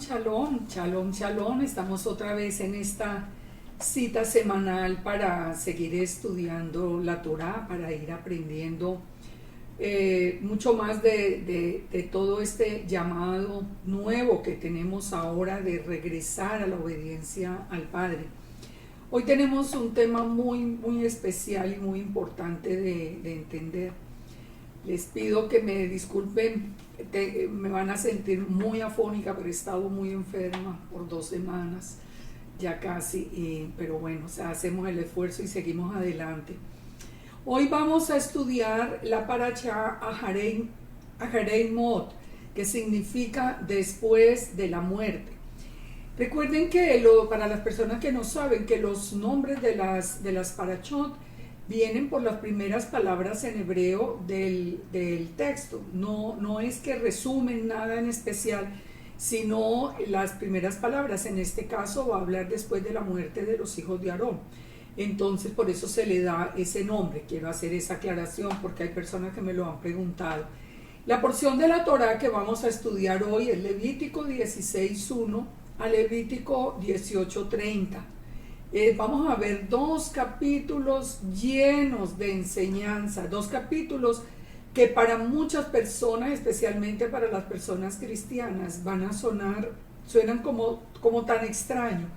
shalom, shalom, shalom. Estamos otra vez en esta cita semanal para seguir estudiando la Torá, para ir aprendiendo mucho más de todo este llamado nuevo que tenemos ahora de regresar a la obediencia al Padre. Hoy tenemos un tema muy especial y muy importante de entender. Les pido que me disculpen, me van a sentir muy afónica, pero he estado muy enferma por 2 semanas, ya casi, pero bueno, hacemos el esfuerzo y seguimos adelante. Hoy vamos a estudiar la parashá Aharei Mot, que significa después de la muerte. Recuerden que para las personas que no saben, que los nombres de las parashot vienen por las primeras palabras en hebreo del texto. No es que resumen nada en especial, sino las primeras palabras. En este caso va a hablar después de la muerte de los hijos de Aarón. Entonces por eso se le da ese nombre. Quiero hacer esa aclaración porque hay personas que me lo han preguntado. La porción de la Torá que vamos a estudiar hoy es Levítico 16:1 a Levítico 18:30. Vamos a ver 2 capítulos llenos de enseñanza, 2 capítulos que para muchas personas, especialmente para las personas cristianas, suenan como tan extraño.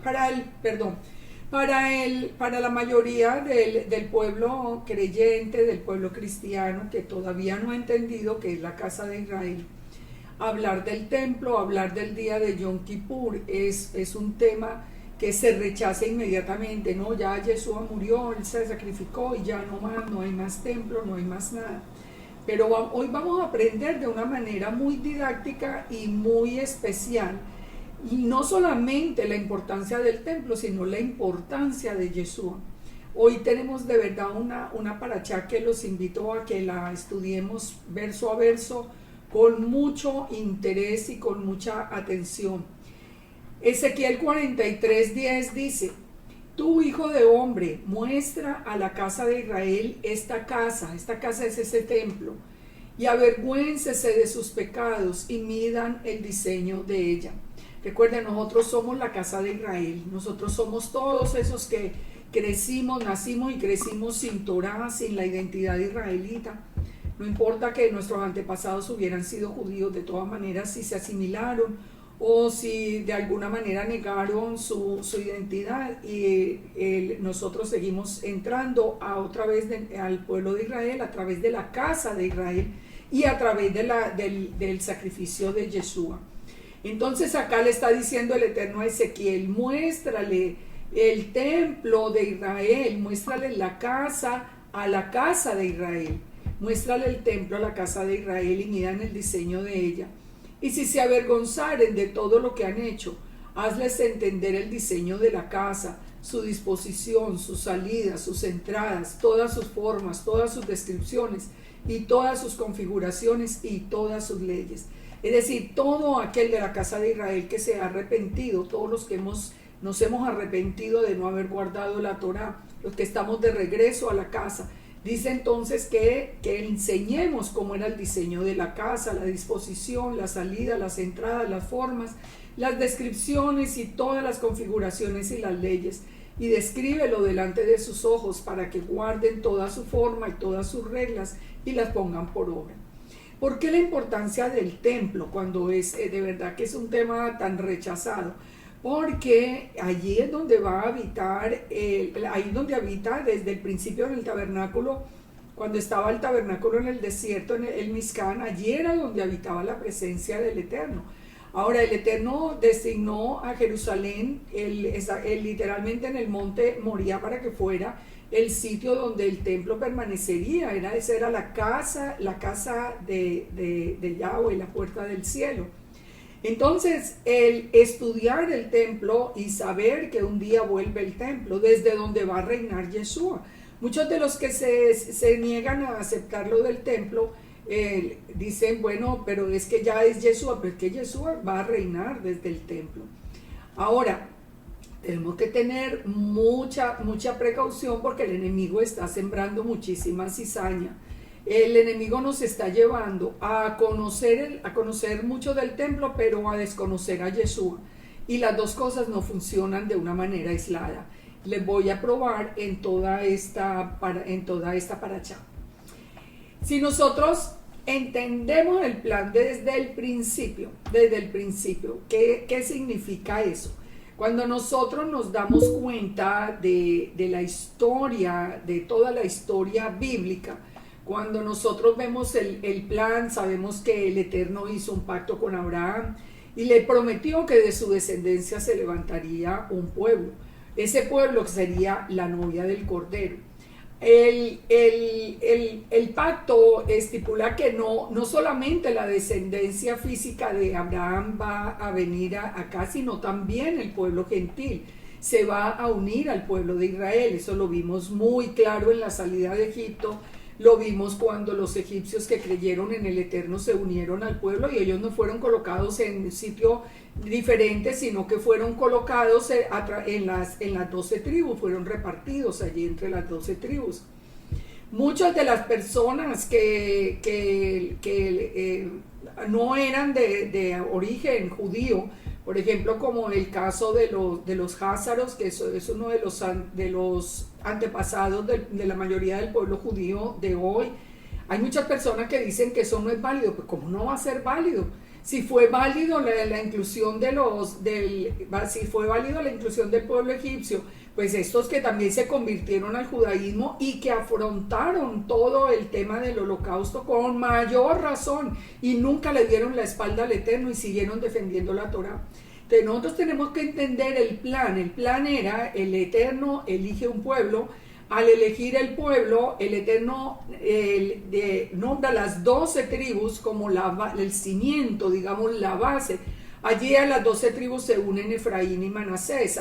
Para la mayoría del pueblo creyente, del pueblo cristiano, que todavía no ha entendido que es la casa de Israel, hablar del templo, hablar del día de Yom Kippur es un tema que se rechaza inmediatamente, ¿no? Ya Yeshua murió, él se sacrificó y ya no hay más templo, no hay más nada. Pero hoy vamos a aprender de una manera muy didáctica y muy especial, y no solamente la importancia del templo, sino la importancia de Yeshua. Hoy tenemos de verdad una parashá que los invito a que la estudiemos verso a verso con mucho interés y con mucha atención. Ezequiel 43:10 dice: tú, hijo de hombre, muestra a la casa de Israel esta casa es ese templo, y avergüéncese de sus pecados y midan el diseño de ella. Recuerden, nosotros somos la casa de Israel, nosotros somos todos esos que nacimos y crecimos sin Torá, sin la identidad israelita. No importa que nuestros antepasados hubieran sido judíos, de todas maneras, si se asimilaron o si de alguna manera negaron su identidad, y nosotros seguimos entrando otra vez al pueblo de Israel a través de la casa de Israel y a través del sacrificio de Yeshua. Entonces acá le está diciendo el Eterno a Ezequiel: muéstrale el templo de Israel, muéstrale la casa a la casa de Israel, muéstrale el templo a la casa de Israel y midan el diseño de ella. Y si se avergonzaren de todo lo que han hecho, hazles entender el diseño de la casa, su disposición, sus salidas, sus entradas, todas sus formas, todas sus descripciones y todas sus configuraciones y todas sus leyes. Es decir, todo aquel de la casa de Israel que se ha arrepentido, todos los que nos hemos arrepentido de no haber guardado la Torá, los que estamos de regreso a la casa. Dice entonces que enseñemos cómo era el diseño de la casa, la disposición, la salida, las entradas, las formas, las descripciones y todas las configuraciones y las leyes, y descríbelo delante de sus ojos para que guarden toda su forma y todas sus reglas y las pongan por obra. ¿Por qué la importancia del templo cuando es de verdad que es un tema tan rechazado? Porque allí es donde va a habitar, ahí donde habita desde el principio en el tabernáculo, cuando estaba el tabernáculo en el desierto, en el Mizcán, allí era donde habitaba la presencia del Eterno. Ahora el Eterno designó a Jerusalén, literalmente en el monte Moría, para que fuera el sitio donde el templo permanecería. Esa era la casa de Yahweh, la puerta del cielo. Entonces, el estudiar el templo y saber que un día vuelve el templo, desde donde va a reinar Yeshua. Muchos de los que se niegan a aceptar lo del templo, dicen, bueno, pero es que ya es Yeshua, pero es que Yeshua va a reinar desde el templo. Ahora, tenemos que tener mucha precaución porque el enemigo está sembrando muchísima cizaña. El enemigo nos está llevando a conocer mucho del templo, pero a desconocer a Yeshua. Y las dos cosas no funcionan de una manera aislada. Les voy a probar en toda esta paracha. Si nosotros entendemos el plan desde el principio, ¿qué significa eso? Cuando nosotros nos damos cuenta de la historia, de toda la historia bíblica, cuando nosotros vemos el plan, sabemos que el Eterno hizo un pacto con Abraham y le prometió que de su descendencia se levantaría un pueblo. Ese pueblo sería la novia del Cordero. El pacto estipula que no solamente la descendencia física de Abraham va a venir acá, sino también el pueblo gentil se va a unir al pueblo de Israel. Eso lo vimos muy claro en la salida de Egipto. Lo vimos cuando los egipcios que creyeron en el Eterno se unieron al pueblo y ellos no fueron colocados en sitio diferente, sino que fueron colocados en las 12 tribus, fueron repartidos allí entre las 12 tribus. Muchas de las personas que no eran de origen judío, por ejemplo, como el caso de los házaros, que eso es uno de los antepasados de la mayoría del pueblo judío de hoy. Hay muchas personas que dicen que eso no es válido. Pues ¿cómo no va a ser válido? Si fue válido la inclusión si fue válido la inclusión del pueblo egipcio, pues estos que también se convirtieron al judaísmo y que afrontaron todo el tema del holocausto con mayor razón y nunca le dieron la espalda al Eterno y siguieron defendiendo la Torá. Entonces nosotros tenemos que entender el plan. El plan era: el Eterno elige un pueblo. Al elegir el pueblo, el Eterno nombra las 12 tribus como el cimiento, digamos, la base. Allí a las 12 tribus se unen Efraín y Manasés,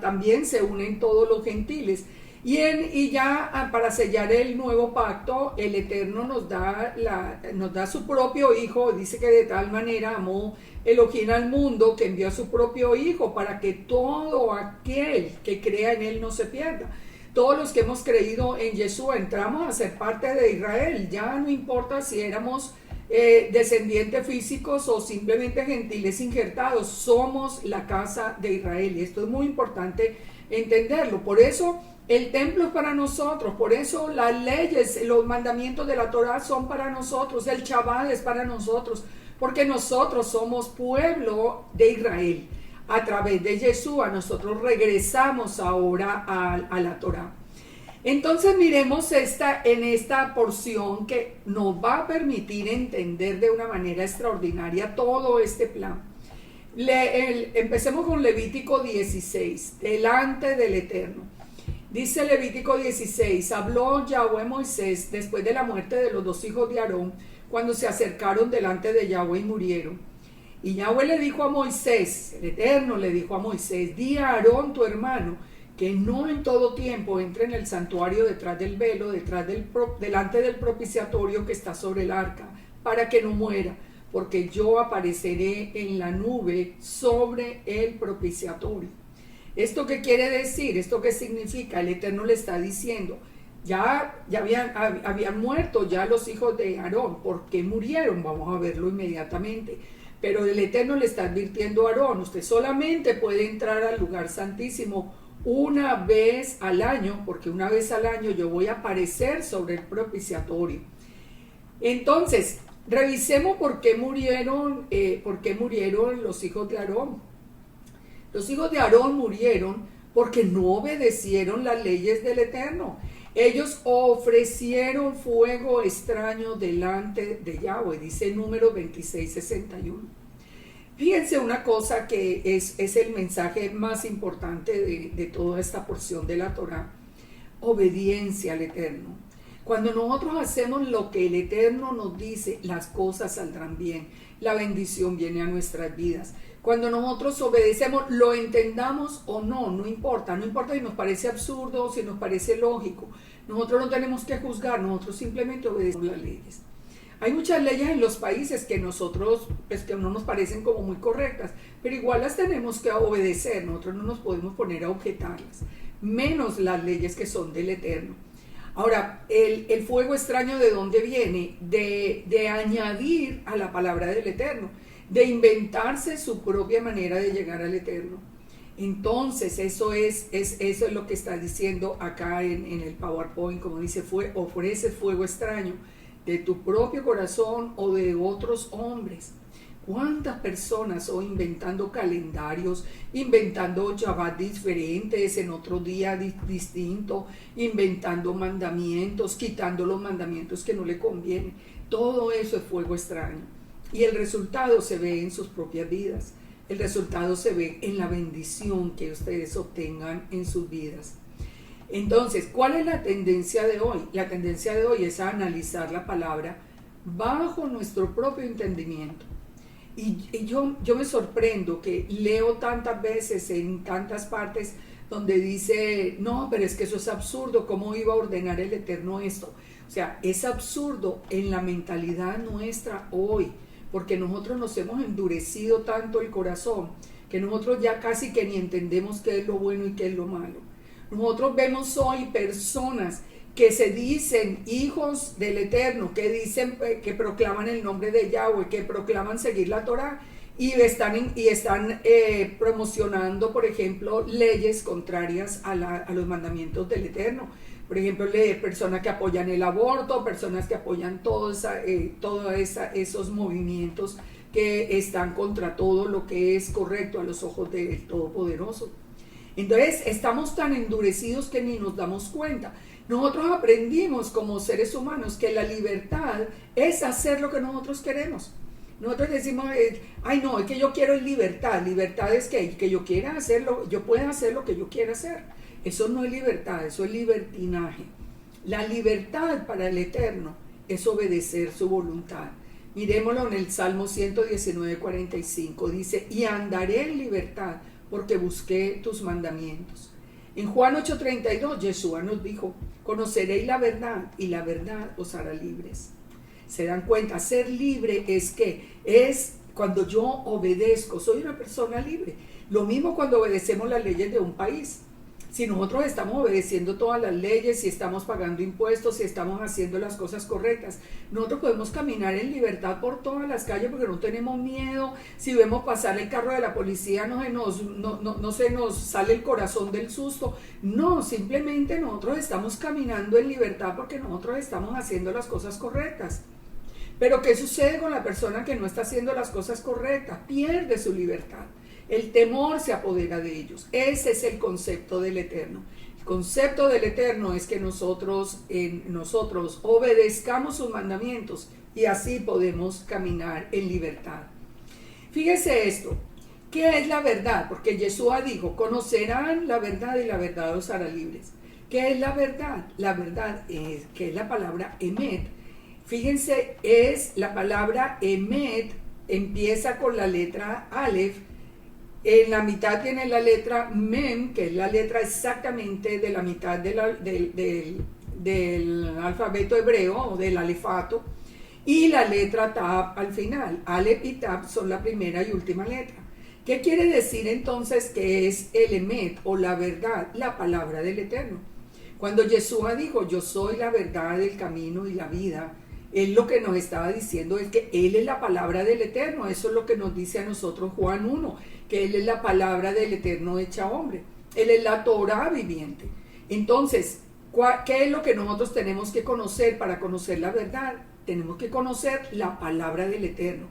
también se unen todos los gentiles. Y ya para sellar el nuevo pacto, el Eterno nos da su propio Hijo. Dice que de tal manera amó Elohim al mundo que envió a su propio Hijo para que todo aquel que crea en Él no se pierda. Todos los que hemos creído en Yeshua entramos a ser parte de Israel. Ya no importa si éramos descendientes físicos o simplemente gentiles injertados, somos la casa de Israel. Y esto es muy importante entenderlo. Por eso el templo es para nosotros, por eso las leyes, los mandamientos de la Torá son para nosotros, el Shabbat es para nosotros, porque nosotros somos pueblo de Israel. A través de Yeshua nosotros regresamos ahora a la Torá. Entonces miremos en esta porción que nos va a permitir entender de una manera extraordinaria todo este plan. Empecemos con Levítico 16, delante del Eterno. Dice Levítico 16: habló Yahweh a Moisés después de la muerte de los 2 hijos de Aarón, cuando se acercaron delante de Yahweh y murieron. Y Yahweh le dijo a Moisés, el Eterno le dijo a Moisés: di a Aarón tu hermano que no en todo tiempo entre en el santuario detrás del velo, delante del propiciatorio que está sobre el arca, para que no muera, porque yo apareceré en la nube sobre el propiciatorio. ¿Esto qué quiere decir? ¿Esto qué significa? El Eterno le está diciendo: ya habían muerto ya los hijos de Aarón. ¿Por qué murieron? Vamos a verlo inmediatamente. Pero el Eterno le está advirtiendo a Aarón: usted solamente puede entrar al lugar santísimo una vez al año, porque una vez al año yo voy a aparecer sobre el propiciatorio. Entonces, revisemos por qué murieron los hijos de Aarón. Los hijos de Aarón murieron porque no obedecieron las leyes del Eterno. Ellos ofrecieron fuego extraño delante de Yahweh, dice Números 26:61. Fíjense una cosa que es el mensaje más importante de toda esta porción de la Torá: obediencia al Eterno. Cuando nosotros hacemos lo que el Eterno nos dice, las cosas saldrán bien, la bendición viene a nuestras vidas. Cuando nosotros obedecemos, lo entendamos o no, no importa si nos parece absurdo o si nos parece lógico. Nosotros no tenemos que juzgar, nosotros simplemente obedecemos las leyes. Hay muchas leyes en los países que nosotros, pues que no nos parecen como muy correctas, pero igual las tenemos que obedecer. Nosotros no nos podemos poner a objetarlas, menos las leyes que son del Eterno. Ahora, el fuego extraño, ¿de dónde viene? De añadir a la palabra del Eterno, de inventarse su propia manera de llegar al Eterno. Entonces, eso es lo que está diciendo acá en el PowerPoint, como dice, ofrece fuego extraño de tu propio corazón o de otros hombres. ¿Cuántas personas hoy inventando calendarios, inventando Shabbat diferentes en otro día distinto, inventando mandamientos, quitando los mandamientos que no le convienen? Todo eso es fuego extraño. Y el resultado se ve en sus propias vidas. El resultado se ve en la bendición que ustedes obtengan en sus vidas. Entonces, ¿cuál es la tendencia de hoy? La tendencia de hoy es a analizar la palabra bajo nuestro propio entendimiento. Y yo me sorprendo que leo tantas veces en tantas partes donde dice, no, pero es que eso es absurdo, ¿cómo iba a ordenar el Eterno esto? O sea, es absurdo en la mentalidad nuestra hoy, porque nosotros nos hemos endurecido tanto el corazón, que nosotros ya casi que ni entendemos qué es lo bueno y qué es lo malo. Nosotros vemos hoy personas que se dicen hijos del Eterno, que dicen que proclaman el nombre de Yahweh, que proclaman seguir la Torá y están promocionando, por ejemplo, leyes contrarias a los mandamientos del Eterno. Por ejemplo, personas que apoyan el aborto, personas que apoyan todos esos movimientos que están contra todo lo que es correcto a los ojos del Todopoderoso. Entonces, estamos tan endurecidos que ni nos damos cuenta. Nosotros aprendimos como seres humanos que la libertad es hacer lo que nosotros queremos. Nosotros decimos, ay no, es que yo quiero libertad. Libertad es que yo quiera hacerlo, yo pueda hacer lo que yo quiera hacer. Eso no es libertad, eso es libertinaje. La libertad para el Eterno es obedecer su voluntad. Mirémoslo en el Salmo 119:45. Dice, y andaré en libertad porque busqué tus mandamientos. En Juan 8:32, Yeshua nos dijo, conoceréis la verdad y la verdad os hará libres. Se dan cuenta, ser libre es cuando yo obedezco, soy una persona libre. Lo mismo cuando obedecemos las leyes de un país. Si nosotros estamos obedeciendo todas las leyes, si estamos pagando impuestos, si estamos haciendo las cosas correctas, nosotros podemos caminar en libertad por todas las calles porque no tenemos miedo. Si vemos pasar el carro de la policía, no se nos sale el corazón del susto. No, simplemente nosotros estamos caminando en libertad porque nosotros estamos haciendo las cosas correctas. Pero ¿qué sucede con la persona que no está haciendo las cosas correctas? Pierde su libertad. El temor se apodera de ellos. Ese es el concepto del Eterno. El concepto del Eterno es que nosotros obedezcamos sus mandamientos y así podemos caminar en libertad. Fíjese esto. ¿Qué es la verdad? Porque Yeshua dijo, conocerán la verdad y la verdad os hará libres. ¿Qué es la verdad? La verdad es que es la palabra emet. Fíjense, es la palabra emet, empieza con la letra Aleph. En la mitad tiene la letra Mem, que es la letra exactamente de la mitad del alfabeto hebreo o del alefato, y la letra Tab al final. Aleph y Tab son la primera y última letra. ¿Qué quiere decir entonces que es el Emet o la verdad? La palabra del Eterno. Cuando Yeshua dijo, yo soy la verdad, el camino y la vida, Él lo que nos estaba diciendo es que Él es la palabra del Eterno. Eso es lo que nos dice a nosotros Juan 1, que Él es la palabra del Eterno hecha hombre. Él es la Torah viviente. Entonces, ¿qué es lo que nosotros tenemos que conocer para conocer la verdad? Tenemos que conocer la palabra del Eterno.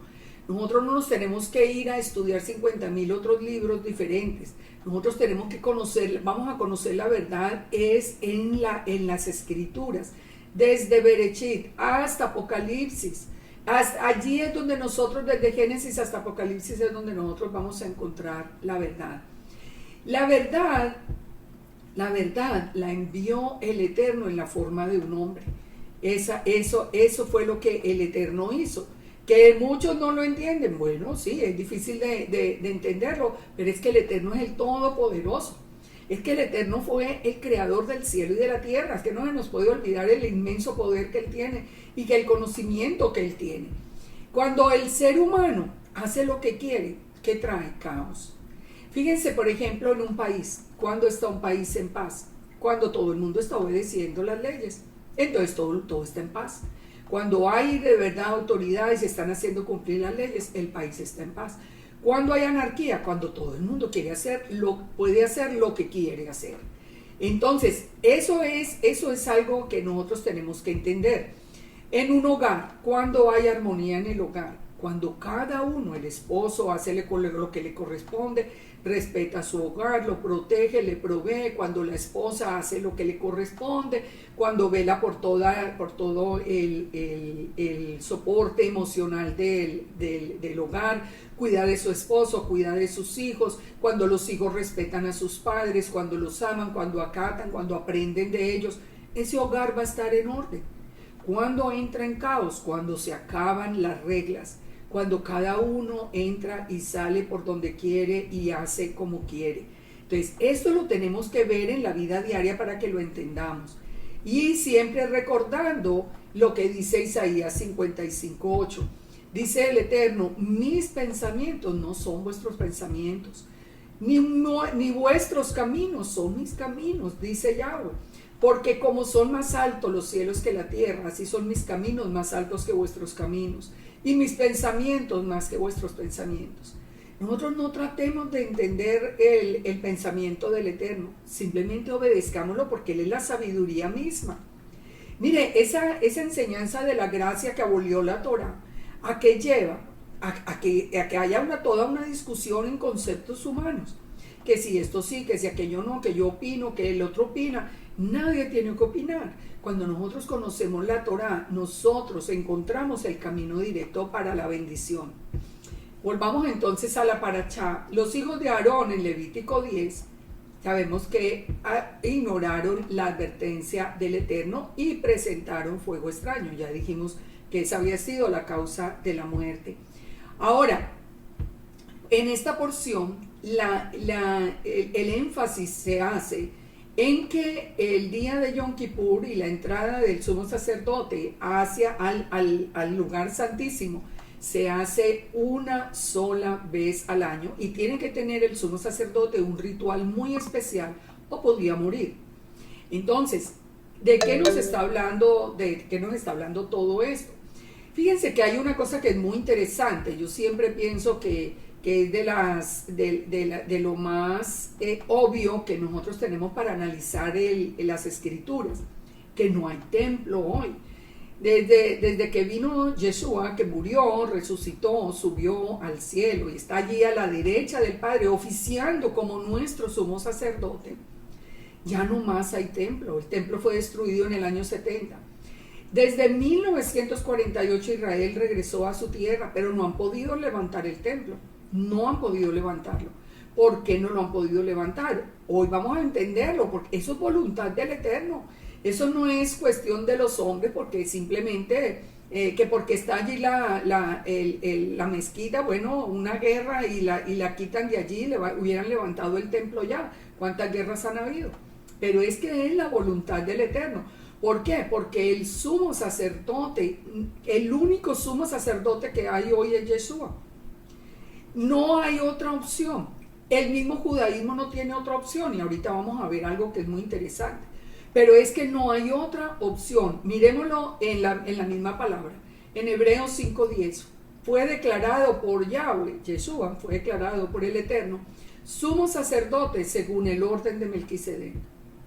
Nosotros no nos tenemos que ir a estudiar 50,000 otros libros diferentes. Nosotros tenemos que conocer, vamos a conocer la verdad es en las Escrituras. Desde Bereshit hasta Apocalipsis, allí es donde nosotros, desde Génesis hasta Apocalipsis, es donde nosotros vamos a encontrar la verdad. La verdad la envió el Eterno en la forma de un hombre. Eso fue lo que el Eterno hizo. Que muchos no lo entienden. Bueno, sí, es difícil de entenderlo, pero es que el Eterno es el Todopoderoso. Es que el Eterno fue el creador del cielo y de la tierra. Es que no se nos puede olvidar el inmenso poder que Él tiene y que el conocimiento que Él tiene. Cuando el ser humano hace lo que quiere, ¿qué trae? Caos. Fíjense, por ejemplo, en un país. ¿Cuándo está un país en paz? cuando todo el mundo está obedeciendo las leyes. Entonces todo está en paz. Cuando hay de verdad autoridades y están haciendo cumplir las leyes, el país está en paz. Cuando hay anarquía, cuando todo el mundo puede hacer lo que quiere hacer. Entonces, eso es algo que nosotros tenemos que entender. En un hogar, cuando hay armonía en el hogar, cuando cada uno, el esposo, hace lo que le corresponde, respeta su hogar, lo protege, le provee, cuando la esposa hace lo que le corresponde, cuando vela por todo el soporte emocional del hogar, cuida de su esposo, cuida de sus hijos, cuando los hijos respetan a sus padres, cuando los aman, cuando acatan, cuando aprenden de ellos, ese hogar va a estar en orden. Cuando entra en caos, cuando se acaban las reglas, cuando cada uno entra y sale por donde quiere y hace como quiere. Entonces, esto lo tenemos que ver en la vida diaria para que lo entendamos. Y siempre recordando lo que dice Isaías 55:8. Dice el Eterno, mis pensamientos no son vuestros pensamientos, ni vuestros caminos son mis caminos, dice Yahweh. Porque como son más altos los cielos que la tierra, así son mis caminos más altos que vuestros caminos, y mis pensamientos más que vuestros pensamientos. Nosotros no tratemos de entender el pensamiento del Eterno, simplemente obedezcámoslo porque Él es la sabiduría misma. Mire, esa enseñanza de la gracia que abolió la Torah, ¿a qué lleva? A que haya toda una discusión en conceptos humanos. Que si esto sí, que si aquello no, que yo opino, que el otro opina. Nadie tiene que opinar. Cuando nosotros conocemos la Torah, nosotros encontramos el camino directo para la bendición. Volvamos entonces a la parashá. Los hijos de Aarón en Levítico 10, sabemos que ignoraron la advertencia del Eterno y presentaron fuego extraño. Ya dijimos que esa había sido la causa de la muerte. Ahora, en esta porción, el énfasis se hace en que el día de Yom Kippur y la entrada del sumo sacerdote hacia al lugar santísimo se hace una sola vez al año y tiene que tener el sumo sacerdote un ritual muy especial o podía morir. Entonces, ¿de qué nos está hablando todo esto? Fíjense que hay una cosa que es muy interesante. Yo siempre pienso que es de lo más obvio que nosotros tenemos para analizar las escrituras, que no hay templo hoy. Desde que vino Yeshua, que murió, resucitó, subió al cielo y está allí a la derecha del Padre, oficiando como nuestro sumo sacerdote, ya no más hay templo. El templo fue destruido en el año 70. Desde 1948 Israel regresó a su tierra, pero no han podido levantar el templo. No han podido levantarlo. ¿Por qué no lo han podido levantar? Hoy vamos a entenderlo, porque eso es voluntad del Eterno. Eso no es cuestión de los hombres, porque simplemente, que porque está allí la mezquita, bueno, una guerra y la quitan de allí, hubieran levantado el templo ya. ¿Cuántas guerras han habido? Pero es que es la voluntad del Eterno. ¿Por qué? Porque el sumo sacerdote, el único sumo sacerdote que hay hoy es Yeshua. No hay otra opción. El mismo judaísmo no tiene otra opción y ahorita vamos a ver algo que es muy interesante. Pero es que no hay otra opción. Miremoslo en la misma palabra. En Hebreos 5:10 fue declarado por Yahweh, Yeshua fue declarado por el Eterno, sumo sacerdote según el orden de Melquisedec.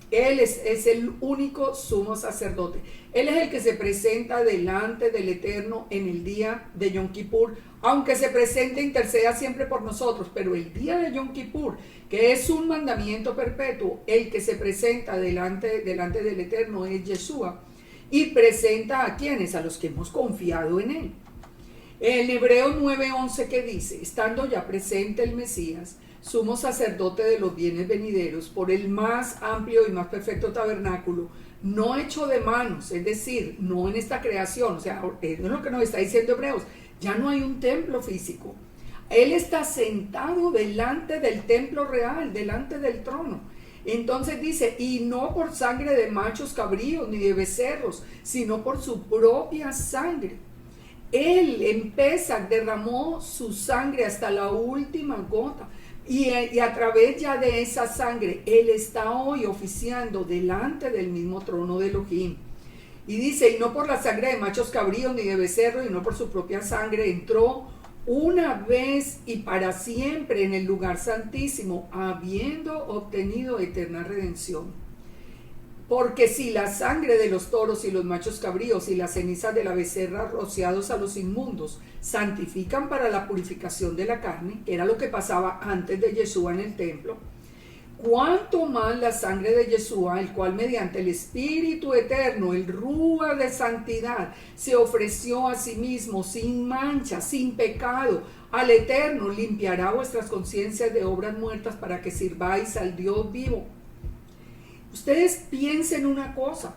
Él es el único sumo sacerdote. Él es el que se presenta delante del Eterno en el día de Yom Kippur, aunque se presente e interceda siempre por nosotros, pero el día de Yom Kippur, que es un mandamiento perpetuo, el que se presenta delante del Eterno es Yeshua, y presenta a quienes, a los que hemos confiado en él. En Hebreos 9:11 que dice, estando ya presente el Mesías, sumo sacerdote de los bienes venideros, por el más amplio y más perfecto tabernáculo, no hecho de manos, es decir, no en esta creación, o sea, es lo que nos está diciendo Hebreos, ya no hay un templo físico. Él está sentado delante del templo real, delante del trono. Entonces dice, y no por sangre de machos cabríos ni de becerros, sino por su propia sangre. Él en Pesach derramó su sangre hasta la última gota Y a través ya de esa sangre, Él está hoy oficiando delante del mismo trono de Elohim. Y dice, y no por la sangre de machos cabríos ni de becerro, y no por su propia sangre, entró una vez y para siempre en el lugar santísimo, habiendo obtenido eterna redención. Porque si la sangre de los toros y los machos cabríos y las cenizas de la becerra rociados a los inmundos santifican para la purificación de la carne, que era lo que pasaba antes de Yeshua en el templo, cuánto más la sangre de Yeshua, el cual mediante el Espíritu eterno, el Rúa de santidad, se ofreció a sí mismo sin mancha, sin pecado, al Eterno, limpiará vuestras conciencias de obras muertas para que sirváis al Dios vivo. Ustedes piensen una cosa.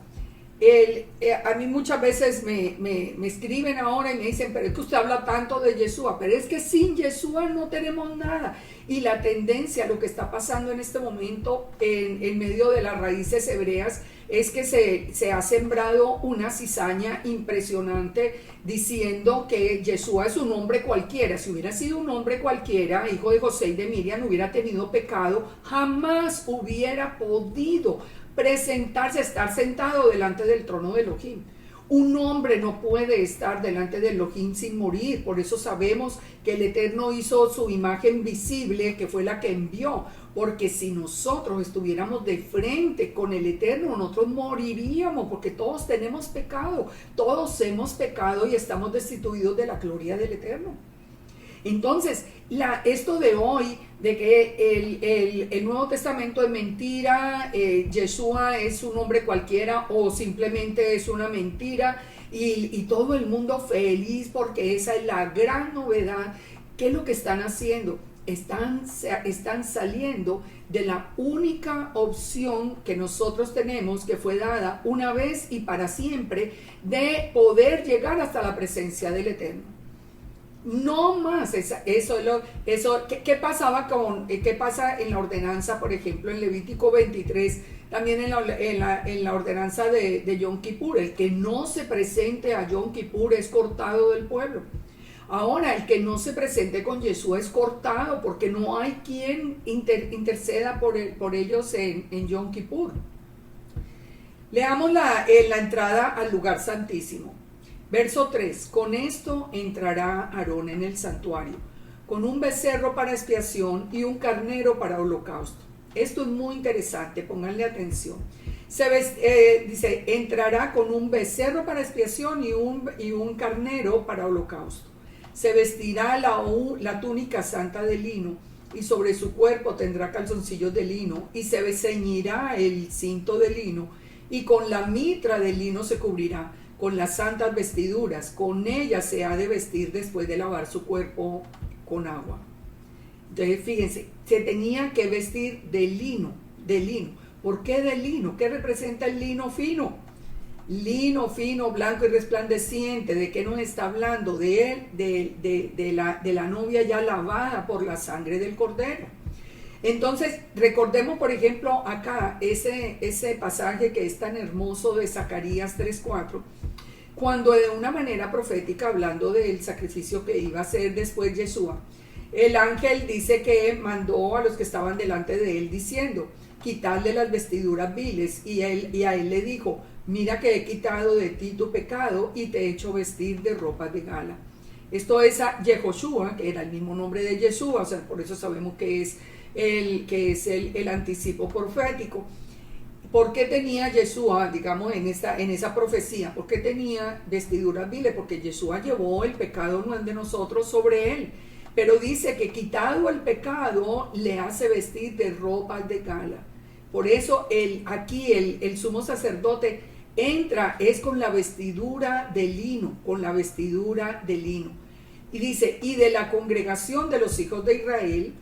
A mí muchas veces me escriben ahora y me dicen, pero es que usted habla tanto de Yeshua, pero es que sin Yeshua no tenemos nada. Y la tendencia, lo que está pasando en este momento en medio de las raíces hebreas, es que se ha sembrado una cizaña impresionante diciendo que Yeshua es un hombre cualquiera. Si hubiera sido un hombre cualquiera, hijo de José y de Miriam, hubiera tenido pecado, jamás hubiera podido presentarse, estar sentado delante del trono de Elohim. Un hombre no puede estar delante de Elohim sin morir. Por eso sabemos que el Eterno hizo su imagen visible, que fue la que envió. Porque si nosotros estuviéramos de frente con el Eterno, nosotros moriríamos, porque todos tenemos pecado. Todos hemos pecado y estamos destituidos de la gloria del Eterno. Entonces, esto de hoy, de que el Nuevo Testamento es mentira, Yeshua es un hombre cualquiera o simplemente es una mentira y todo el mundo feliz porque esa es la gran novedad. ¿Qué es lo que están haciendo? Están saliendo de la única opción que nosotros tenemos, que fue dada una vez y para siempre, de poder llegar hasta la presencia del Eterno. No más, ¿qué pasa en la ordenanza, por ejemplo, en Levítico 23, también en la ordenanza de Yom Kippur? El que no se presente a Yom Kippur es cortado del pueblo. Ahora, el que no se presente con Yeshua es cortado, porque no hay quien interceda por ellos en Yom Kippur. Leamos la entrada al lugar santísimo. Verso 3, con esto entrará Aarón en el santuario, con un becerro para expiación y un carnero para holocausto. Esto es muy interesante, pónganle atención. Dice, entrará con un becerro para expiación y un carnero para holocausto. Se vestirá la túnica santa de lino, y sobre su cuerpo tendrá calzoncillos de lino, y se ceñirá el cinto de lino, y con la mitra de lino se cubrirá, con las santas vestiduras, con ellas se ha de vestir después de lavar su cuerpo con agua. Entonces fíjense, se tenía que vestir de lino. ¿Por qué de lino? ¿Qué representa el lino fino? Lino fino, blanco y resplandeciente. ¿De qué nos está hablando? De la novia ya lavada por la sangre del cordero. Entonces, recordemos, por ejemplo, acá ese pasaje que es tan hermoso de Zacarías 3:4, cuando de una manera profética, hablando del sacrificio que iba a hacer después Yeshua, el ángel dice que mandó a los que estaban delante de él diciendo, quitadle las vestiduras viles, y a él le dijo, mira que he quitado de ti tu pecado y te he hecho vestir de ropas de gala. Esto es a Yehoshua, que era el mismo nombre de Yeshua, o sea, por eso sabemos que es el anticipo profético. ¿Por qué tenía Yeshua, digamos, en esa profecía? ¿Por qué tenía vestiduras viles? Porque Yeshua llevó el pecado no es de nosotros sobre él. Pero dice que quitado el pecado, le hace vestir de ropas de gala. Por eso aquí el sumo sacerdote entra, es con la vestidura de lino, Y dice, y de la congregación de los hijos de Israel,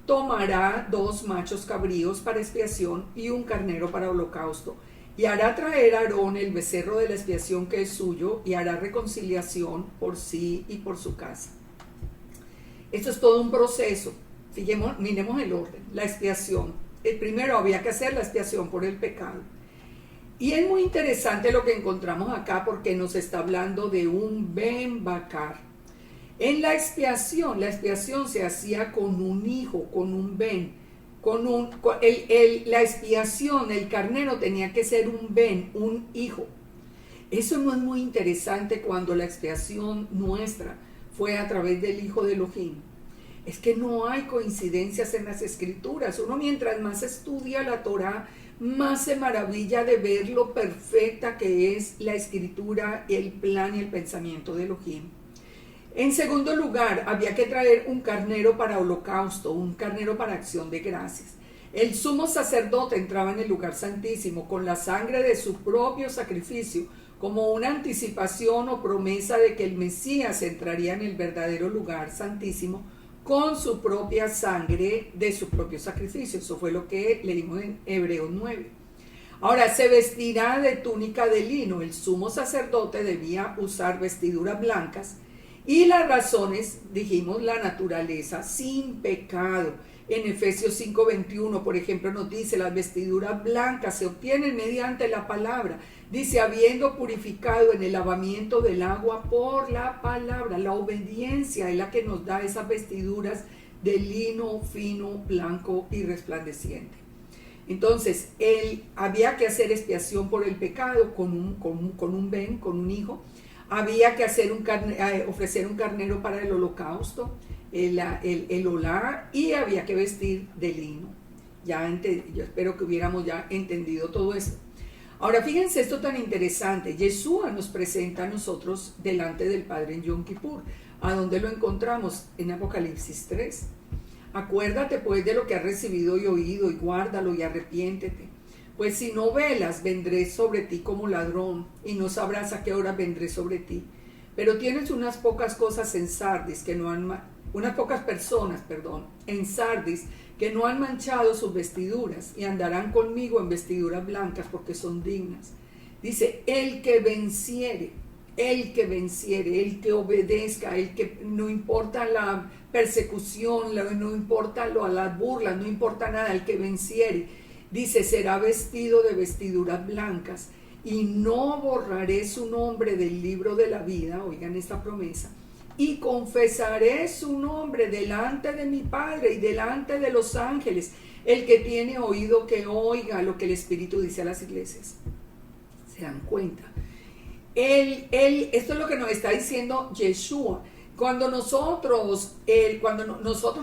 tomará 2 machos cabríos para expiación y un carnero para holocausto. Y hará traer a Aarón el becerro de la expiación que es suyo, y hará reconciliación por sí y por su casa. Esto es todo un proceso. Miremos el orden. La expiación. Primero había que hacer la expiación por el pecado. Y es muy interesante lo que encontramos acá porque nos está hablando de un Ben Bakar. En la expiación se hacía con un hijo, con un ben, la expiación, el carnero tenía que ser un ben, un hijo. Eso no es muy interesante cuando la expiación nuestra fue a través del Hijo de Elohim. Es que no hay coincidencias en las escrituras. Uno mientras más estudia la Torá, más se maravilla de ver lo perfecta que es la escritura, el plan y el pensamiento de Elohim. En segundo lugar, había que traer un carnero para holocausto, un carnero para acción de gracias. El sumo sacerdote entraba en el lugar santísimo con la sangre de su propio sacrificio, como una anticipación o promesa de que el Mesías entraría en el verdadero lugar santísimo con su propia sangre de su propio sacrificio. Eso fue lo que leímos en Hebreos 9. Ahora, se vestirá de túnica de lino. El sumo sacerdote debía usar vestiduras blancas. Y las razones, dijimos, la naturaleza sin pecado. En Efesios 5:21, por ejemplo, nos dice, las vestiduras blancas se obtienen mediante la palabra. Dice, habiendo purificado en el lavamiento del agua por la palabra. La obediencia es la que nos da esas vestiduras de lino fino, blanco y resplandeciente. Entonces, había que hacer expiación por el pecado con un ben, con un hijo. Había que ofrecer un carnero para el holocausto, el olá, y había que vestir de lino. Yo espero que hubiéramos ya entendido todo esto. Ahora fíjense esto tan interesante. Yeshua nos presenta a nosotros delante del Padre en Yom Kippur. ¿A dónde lo encontramos? En Apocalipsis 3. Acuérdate pues de lo que has recibido y oído, y guárdalo y arrepiéntete. Pues si no velas, vendré sobre ti como ladrón, y no sabrás a qué hora vendré sobre ti. Pero tienes unas pocas cosas en Sardis unas pocas personas, en Sardis, que no han manchado sus vestiduras, y andarán conmigo en vestiduras blancas, porque son dignas. Dice, el que venciere, el que obedezca, el que no importa la persecución, no importa las burlas, no importa nada, el que venciere, dice, será vestido de vestiduras blancas, y no borraré su nombre del libro de la vida. Oigan esta promesa. Y confesaré su nombre delante de mi Padre y delante de los ángeles. El que tiene oído que oiga lo que el Espíritu dice a las iglesias. ¿Se dan cuenta? Esto es lo que nos está diciendo Yeshua. Cuando nosotros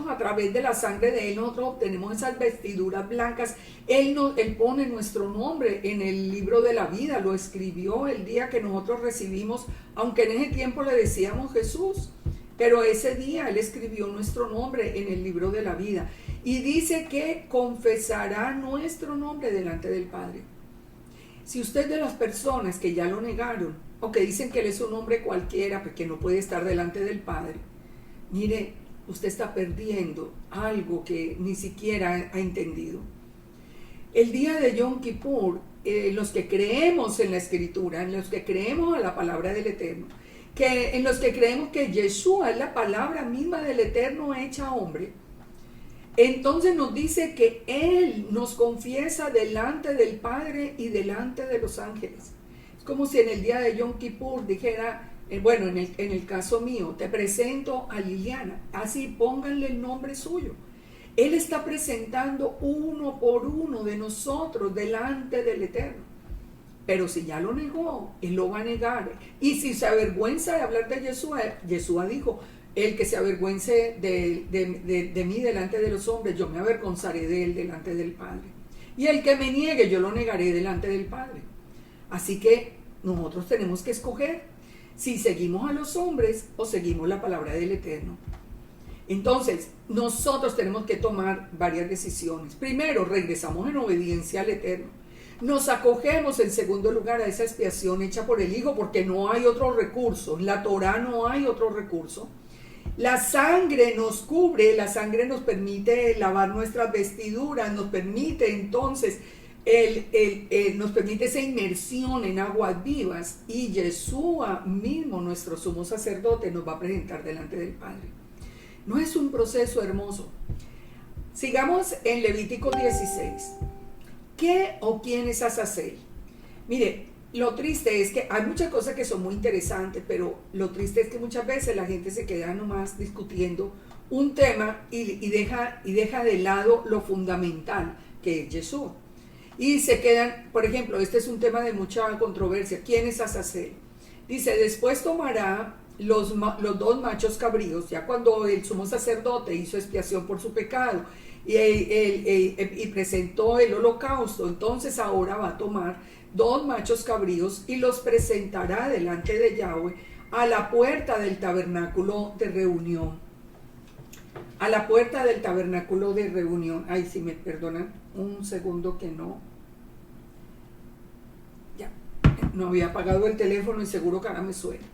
a través de la sangre de Él, nosotros obtenemos esas vestiduras blancas, Él pone nuestro nombre en el libro de la vida, lo escribió el día que nosotros recibimos, aunque en ese tiempo le decíamos Jesús, pero ese día Él escribió nuestro nombre en el libro de la vida, y dice que confesará nuestro nombre delante del Padre. Si usted de las personas que ya lo negaron, o que dicen que él es un hombre cualquiera, porque no puede estar delante del Padre, mire, usted está perdiendo algo que ni siquiera ha entendido. El día de Yom Kippur, los que creemos en la Escritura, en los que creemos a la palabra del Eterno, en los que creemos que Yeshua es la palabra misma del Eterno hecha hombre, entonces nos dice que Él nos confiesa delante del Padre y delante de los ángeles. Es como si en el día de Yom Kippur dijera, en el caso mío, te presento a Liliana, así pónganle el nombre suyo. Él está presentando uno por uno de nosotros delante del Eterno. Pero si ya lo negó, Él lo va a negar. Y si se avergüenza de hablar de Yeshua dijo, el que se avergüence de mí delante de los hombres, yo me avergonzaré de él delante del Padre. Y el que me niegue, yo lo negaré delante del Padre. Así que nosotros tenemos que escoger si seguimos a los hombres o seguimos la palabra del Eterno. Entonces, nosotros tenemos que tomar varias decisiones. Primero, regresamos en obediencia al Eterno. Nos acogemos en segundo lugar a esa expiación hecha por el Hijo, porque no hay otro recurso. En la Torá no hay otro recurso. La sangre nos cubre, la sangre nos permite lavar nuestras vestiduras, nos permite entonces nos permite esa inmersión en aguas vivas, y Yeshua mismo, nuestro sumo sacerdote, nos va a presentar delante del Padre. ¿No es un proceso hermoso? Sigamos en Levítico 16. ¿Qué o quién es Azazel? Mire, lo triste es que hay muchas cosas que son muy interesantes, pero lo triste es que muchas veces la gente se queda nomás discutiendo un tema y deja de lado lo fundamental que es Yeshua. Y se quedan, por ejemplo, este es un tema de mucha controversia. ¿Quién es Azazel? Dice, después tomará los dos machos cabríos, ya cuando el sumo sacerdote hizo expiación por su pecado y presentó el holocausto, entonces ahora va a tomar dos machos cabríos y los presentará delante de Yahweh a la puerta del tabernáculo de reunión. A la puerta del tabernáculo de reunión. Ay, si me perdonan un segundo que no había apagado el teléfono y seguro que ahora me suena.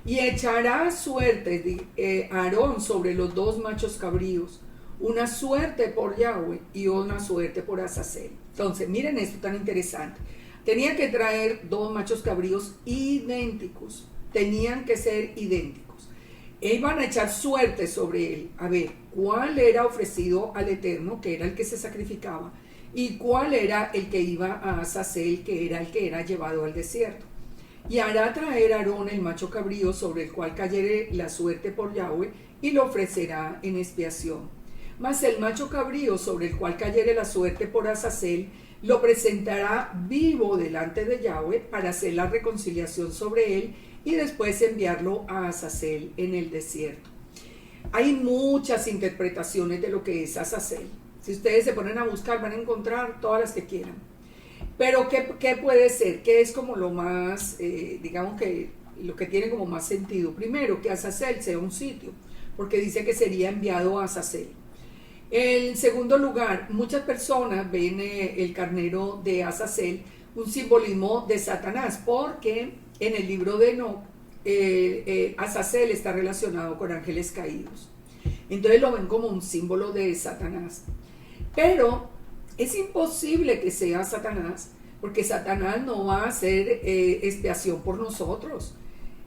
Y echará suerte Aarón sobre los dos machos cabríos, una suerte por Yahweh y una suerte por Azazel. Entonces, miren esto tan interesante. Tenían que traer dos machos cabríos idénticos, tenían que ser idénticos. Iban a echar suerte sobre él, a ver cuál era ofrecido al Eterno, que era el que se sacrificaba, y cuál era el que iba a Azazel, que era el que era llevado al desierto. Y hará traer a Aarón el macho cabrío sobre el cual cayere la suerte por Yahweh, y lo ofrecerá en expiación. Mas el macho cabrío sobre el cual cayere la suerte por Azazel, lo presentará vivo delante de Yahweh para hacer la reconciliación sobre él y después enviarlo a Azazel en el desierto. Hay muchas interpretaciones de lo que es Azazel. Si ustedes se ponen a buscar, van a encontrar todas las que quieran. Pero, ¿qué puede ser? ¿Qué es como lo más, digamos que lo que tiene como más sentido? Primero, que Azazel sea un sitio, porque dice que sería enviado a Azazel. En segundo lugar, muchas personas ven el carnero de Azazel un simbolismo de Satanás, porque en el libro de Enoc, Azazel está relacionado con ángeles caídos. Entonces lo ven como un símbolo de Satanás. Pero es imposible que sea Satanás, porque Satanás no va a hacer expiación por nosotros.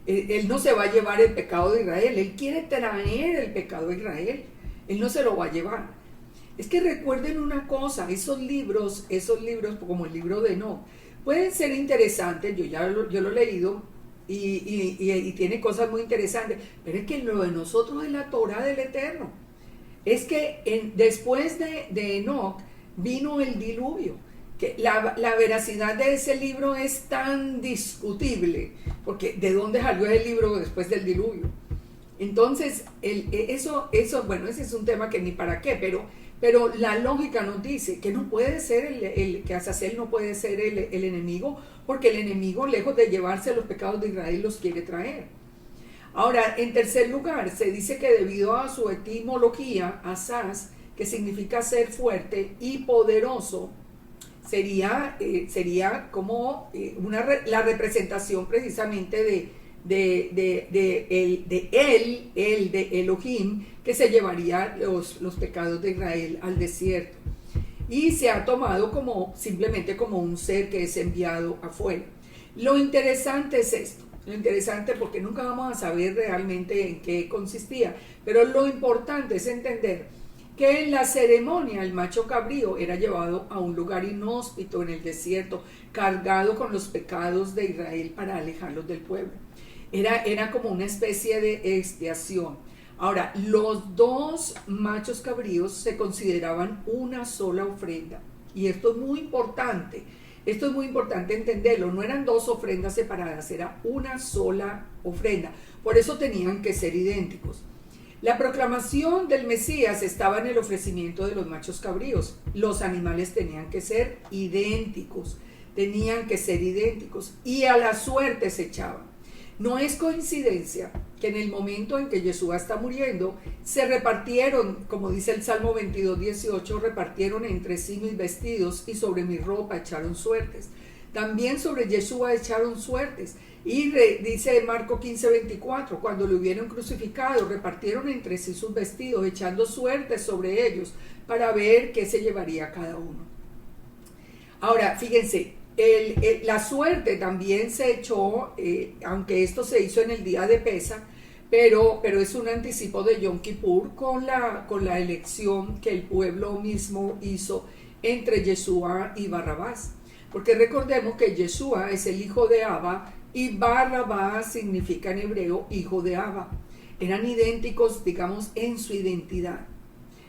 Él no se va a llevar el pecado de Israel, él quiere traer el pecado de Israel, él no se lo va a llevar. Es que recuerden una cosa, esos libros como el libro de Enoc, pueden ser interesantes, yo lo he leído y tiene cosas muy interesantes, pero es que lo de nosotros es la Torah del Eterno. Es que después de Enoc vino el diluvio, que la veracidad de ese libro es tan discutible, porque ¿de dónde salió el libro después del diluvio? Entonces, bueno, ese es un tema que ni para qué, pero la lógica nos dice que no puede ser que Azazel no puede ser el enemigo, porque el enemigo, lejos de llevarse los pecados de Israel, los quiere traer. Ahora, en tercer lugar, se dice que debido a su etimología, Azaz, que significa ser fuerte y poderoso, sería como la representación precisamente de Elohim, que se llevaría los pecados de Israel al desierto. Y se ha tomado simplemente como un ser que es enviado afuera. Lo interesante es esto. Lo interesante, porque nunca vamos a saber realmente en qué consistía, pero lo importante es entender que en la ceremonia el macho cabrío era llevado a un lugar inhóspito en el desierto, cargado con los pecados de Israel para alejarlos del pueblo. Era como una especie de expiación. Ahora, los dos machos cabríos se consideraban una sola ofrenda, y esto es muy importante. Esto es muy importante entenderlo, no eran dos ofrendas separadas, era una sola ofrenda, por eso tenían que ser idénticos. La proclamación del Mesías estaba en el ofrecimiento de los machos cabríos, los animales tenían que ser idénticos, y a la suerte se echaban. No es coincidencia que en el momento en que Yeshua está muriendo, se repartieron, como dice el Salmo 22:18, repartieron entre sí mis vestidos y sobre mi ropa echaron suertes. También sobre Yeshua echaron suertes. Y dice Marco 15:24, cuando lo hubieron crucificado, repartieron entre sí sus vestidos, echando suertes sobre ellos para ver qué se llevaría cada uno. Ahora, fíjense, la suerte también se echó, aunque esto se hizo en el día de Pesa, pero es un anticipo de Yom Kippur con la elección que el pueblo mismo hizo entre Yeshua y Barrabás. porque recordemos que Yeshua es el hijo de Abba y Barrabás significa en hebreo hijo de Abba. Eran idénticos, digamos, en su identidad.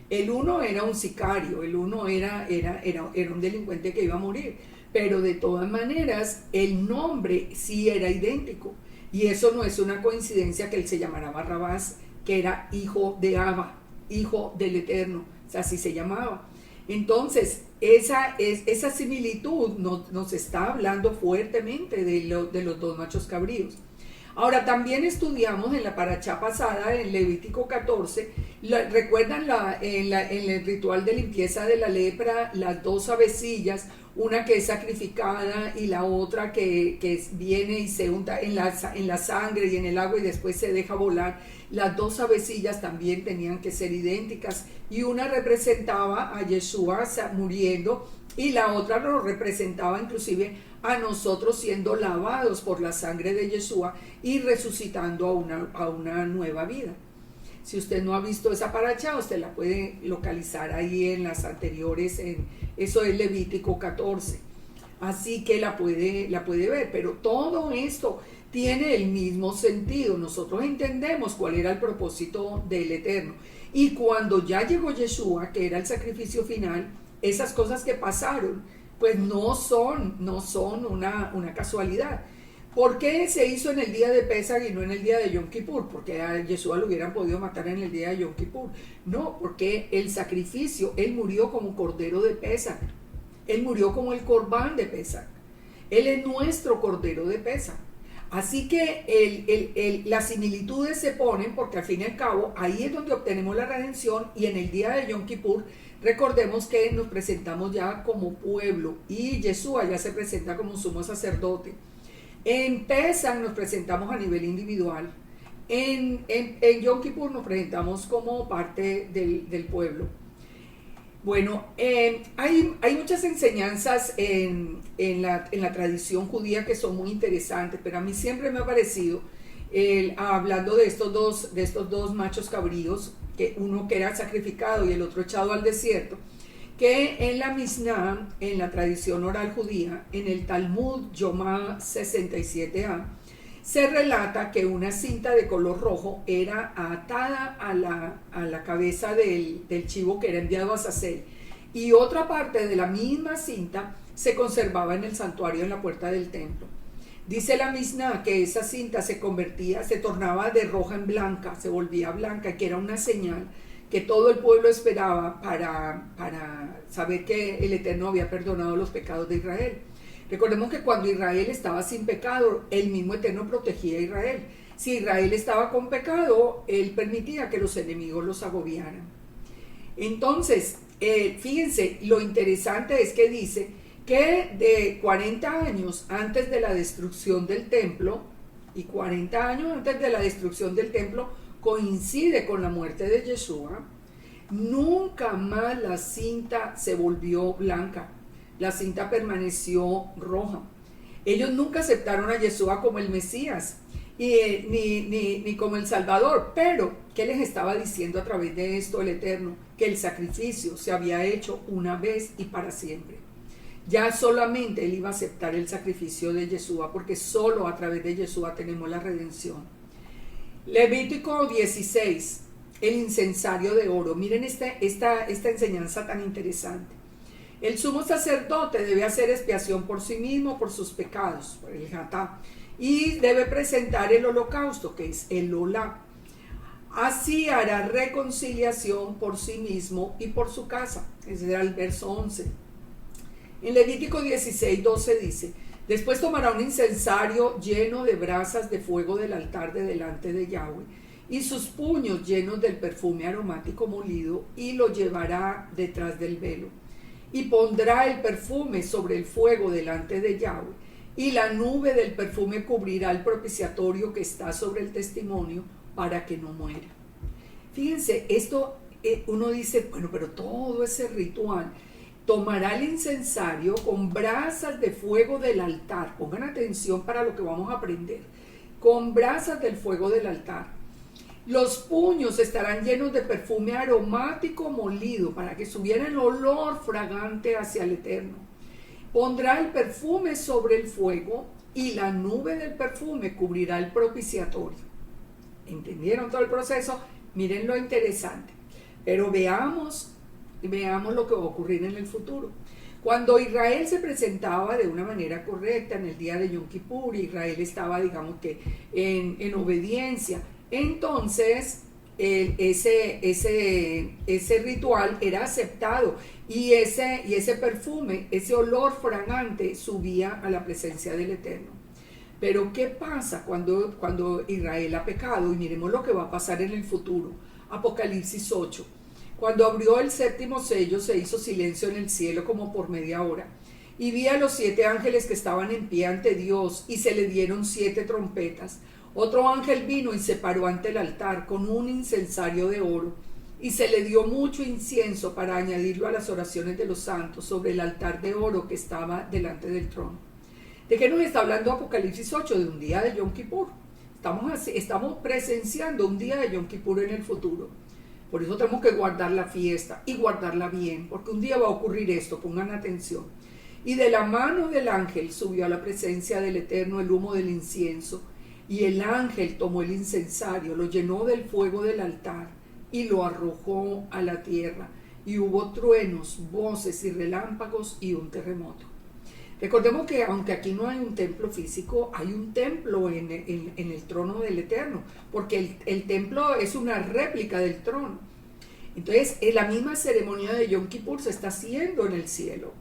El uno era un sicario, el uno era un delincuente que iba a morir, pero de todas maneras el nombre sí era idéntico. Y eso no es una coincidencia que él se llamara Barrabás, que era hijo de Abba, hijo del Eterno, o sea, así se llamaba. Entonces, esa similitud nos está hablando fuertemente de los dos machos cabríos. Ahora, también estudiamos en la paracha pasada, en Levítico 14, ¿recuerdan en el ritual de limpieza de la lepra, las dos avecillas, una que es sacrificada y la otra que viene y se unta en la sangre y en el agua y después se deja volar? Las dos avecillas también tenían que ser idénticas y una representaba a Yeshua muriendo y la otra lo representaba inclusive a nosotros siendo lavados por la sangre de Yeshua y resucitando a una nueva vida. Si usted no ha visto esa paracha, usted la puede localizar ahí en las anteriores, eso es Levítico 14. Así que la puede ver, pero todo esto tiene el mismo sentido. Nosotros entendemos cuál era el propósito del Eterno. Y cuando ya llegó Yeshua, que era el sacrificio final, esas cosas que pasaron, pues no son una casualidad. ¿Por qué se hizo en el día de Pesach y no en el día de Yom Kippur? Porque a Yeshua lo hubieran podido matar en el día de Yom Kippur. No, porque el sacrificio, él murió como cordero de Pesach. Él murió como el corbán de Pesach. Él es nuestro cordero de Pesach. Así que las similitudes se ponen porque al fin y al cabo ahí es donde obtenemos la redención, y en el día de Yom Kippur recordemos que nos presentamos ya como pueblo y Yeshua ya se presenta como sumo sacerdote. En Pesach nos presentamos a nivel individual. En Yom Kippur nos presentamos como parte del pueblo. Bueno, hay muchas enseñanzas en la tradición judía que son muy interesantes, pero a mí siempre me ha parecido, hablando de estos dos machos cabríos, que uno que era sacrificado y el otro echado al desierto, que en la Mishnah, en la tradición oral judía, en el Talmud Yomá 67a, se relata que una cinta de color rojo era atada a la cabeza del chivo que era enviado a Azazel, y otra parte de la misma cinta se conservaba en el santuario en la puerta del templo. Dice la Mishnah que esa cinta se tornaba de roja en blanca, se volvía blanca, que era una señal que todo el pueblo esperaba para saber que el Eterno había perdonado los pecados de Israel. Recordemos que cuando Israel estaba sin pecado, el mismo Eterno protegía a Israel. Si Israel estaba con pecado, él permitía que los enemigos los agobiaran. Entonces, fíjense, lo interesante es que dice que de 40 años antes de la destrucción del templo, y 40 años antes de la destrucción del templo coincide con la muerte de Yeshua, nunca más la cinta se volvió blanca. La cinta permaneció roja. Ellos nunca aceptaron a Yeshua como el Mesías ni como el Salvador, pero ¿qué les estaba diciendo a través de esto el Eterno? Que el sacrificio se había hecho una vez y para siempre. Ya solamente él iba a aceptar el sacrificio de Yeshua, porque solo a través de Yeshua tenemos la redención. Levítico 16, el incensario de oro. Miren esta enseñanza tan interesante. El sumo sacerdote debe hacer expiación por sí mismo, por sus pecados, por el jatá, y debe presentar el holocausto, que es el olá. Así hará reconciliación por sí mismo y por su casa. Ese era el verso 11. En Levítico 16, 12 dice: después tomará un incensario lleno de brasas de fuego del altar de delante de Yahweh, y sus puños llenos del perfume aromático molido, y lo llevará detrás del velo. Y pondrá el perfume sobre el fuego delante de Yahweh, y la nube del perfume cubrirá el propiciatorio que está sobre el testimonio, para que no muera. Fíjense, esto uno dice, bueno, pero todo ese ritual, tomará el incensario con brasas de fuego del altar. Pongan atención para lo que vamos a aprender. Con brasas del fuego del altar. Los puños estarán llenos de perfume aromático molido, para que subiera el olor fragante hacia el Eterno. Pondrá el perfume sobre el fuego y la nube del perfume cubrirá el propiciatorio. ¿Entendieron todo el proceso? Miren lo interesante. Pero veamos lo que va a ocurrir en el futuro. Cuando Israel se presentaba de una manera correcta en el día de Yom Kippur, Israel estaba, digamos que, en obediencia, entonces ese ritual era aceptado y ese perfume, ese olor fragante subía a la presencia del Eterno. Pero ¿qué pasa cuando Israel ha pecado? Y miremos lo que va a pasar en el futuro. Apocalipsis 8. Cuando abrió el séptimo sello, se hizo silencio en el cielo como por media hora. Y vi a los 7 ángeles que estaban en pie ante Dios, y se le dieron 7 trompetas. Otro ángel vino y se paró ante el altar con un incensario de oro, y se le dio mucho incienso para añadirlo a las oraciones de los santos sobre el altar de oro que estaba delante del trono. ¿De qué nos está hablando Apocalipsis 8? De un día de Yom Kippur. Estamos presenciando un día de Yom Kippur en el futuro. Por eso tenemos que guardar la fiesta y guardarla bien, porque un día va a ocurrir esto, pongan atención. Y de la mano del ángel subió a la presencia del Eterno el humo del incienso, y el ángel tomó el incensario, lo llenó del fuego del altar y lo arrojó a la tierra, y hubo truenos, voces y relámpagos y un terremoto. Recordemos que aunque aquí no hay un templo físico, hay un templo en el trono del Eterno, porque el templo es una réplica del trono. Entonces, en la misma ceremonia de Yom Kippur se está haciendo en el cielo.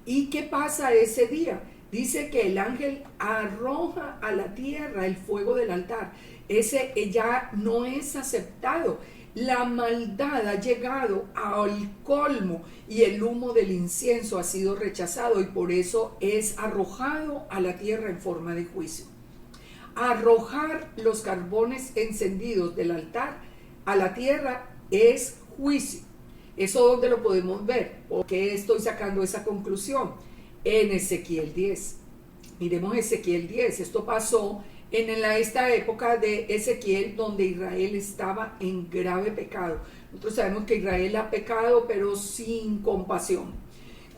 ¿Y qué pasa ese día? Dice que el ángel arroja a la tierra el fuego del altar. Ese ya no es aceptado. La maldad ha llegado al colmo y el humo del incienso ha sido rechazado, y por eso es arrojado a la tierra en forma de juicio. Arrojar los carbones encendidos del altar a la tierra es juicio. ¿Eso dónde lo podemos ver? ¿Por qué estoy sacando esa conclusión? En Ezequiel 10. Miremos Ezequiel 10. Esto pasó en esta época de Ezequiel, donde Israel estaba en grave pecado. Nosotros sabemos que Israel ha pecado, pero sin compasión.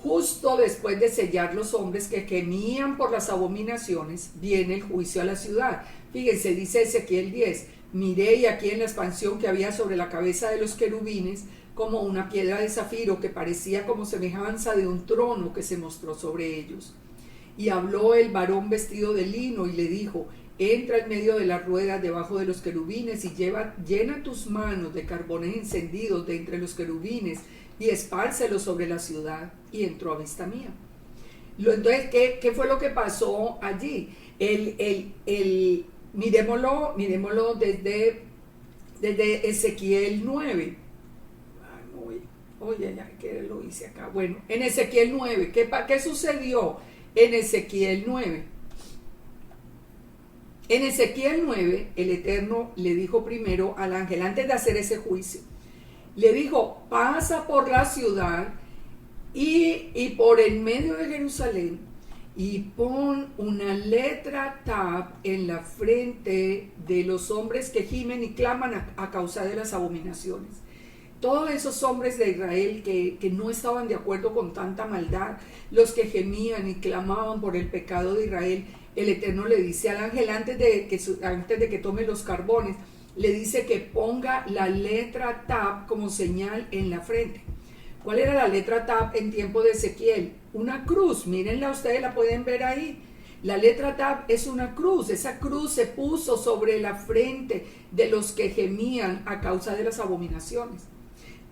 Justo después de sellar los hombres que gemían por las abominaciones, viene el juicio a la ciudad. Fíjense, dice Ezequiel 10, miré y aquí en la expansión que había sobre la cabeza de los querubines, como una piedra de zafiro que parecía como semejanza de un trono que se mostró sobre ellos. Y habló el varón vestido de lino y le dijo, entra en medio de las ruedas debajo de los querubines y llena tus manos de carbones encendidos de entre los querubines y espárcelos sobre la ciudad. Y entró a vista mía. Entonces, ¿qué fue lo que pasó allí? Miremoslo desde Ezequiel 9. Oye, ya que lo hice acá. Bueno, en Ezequiel 9, ¿qué sucedió en Ezequiel 9? En Ezequiel 9, el Eterno le dijo primero al ángel, antes de hacer ese juicio, le dijo, pasa por la ciudad y por el medio de Jerusalén y pon una letra Tab en la frente de los hombres que gimen y claman a causa de las abominaciones. Todos esos hombres de Israel que no estaban de acuerdo con tanta maldad, los que gemían y clamaban por el pecado de Israel, el Eterno le dice al ángel, antes de que tome los carbones, le dice que ponga la letra Tab como señal en la frente. ¿Cuál era la letra Tab en tiempo de Ezequiel? Una cruz, mírenla, ustedes la pueden ver ahí. La letra Tab es una cruz, esa cruz se puso sobre la frente de los que gemían a causa de las abominaciones.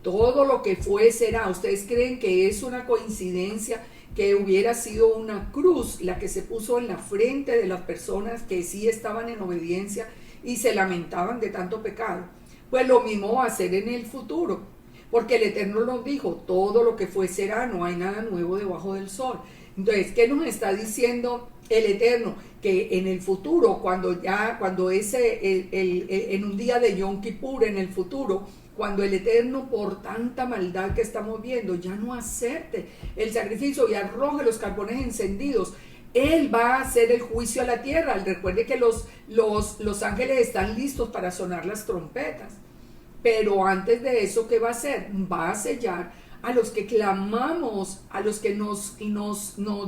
Todo lo que fue será. ¿Ustedes creen que es una coincidencia que hubiera sido una cruz la que se puso en la frente de las personas que sí estaban en obediencia y se lamentaban de tanto pecado? Pues lo mismo va a ser en el futuro, porque el Eterno nos dijo, todo lo que fue será, no hay nada nuevo debajo del sol. Entonces, ¿qué nos está diciendo el Eterno? Que en el futuro, en un día de Yom Kippur, en el futuro, cuando el Eterno, por tanta maldad que estamos viendo, ya no acepte el sacrificio y arroje los carbones encendidos, Él va a hacer el juicio a la tierra. Recuerde que los ángeles están listos para sonar las trompetas. Pero antes de eso, ¿qué va a hacer? Va a sellar a los que clamamos, a los que nos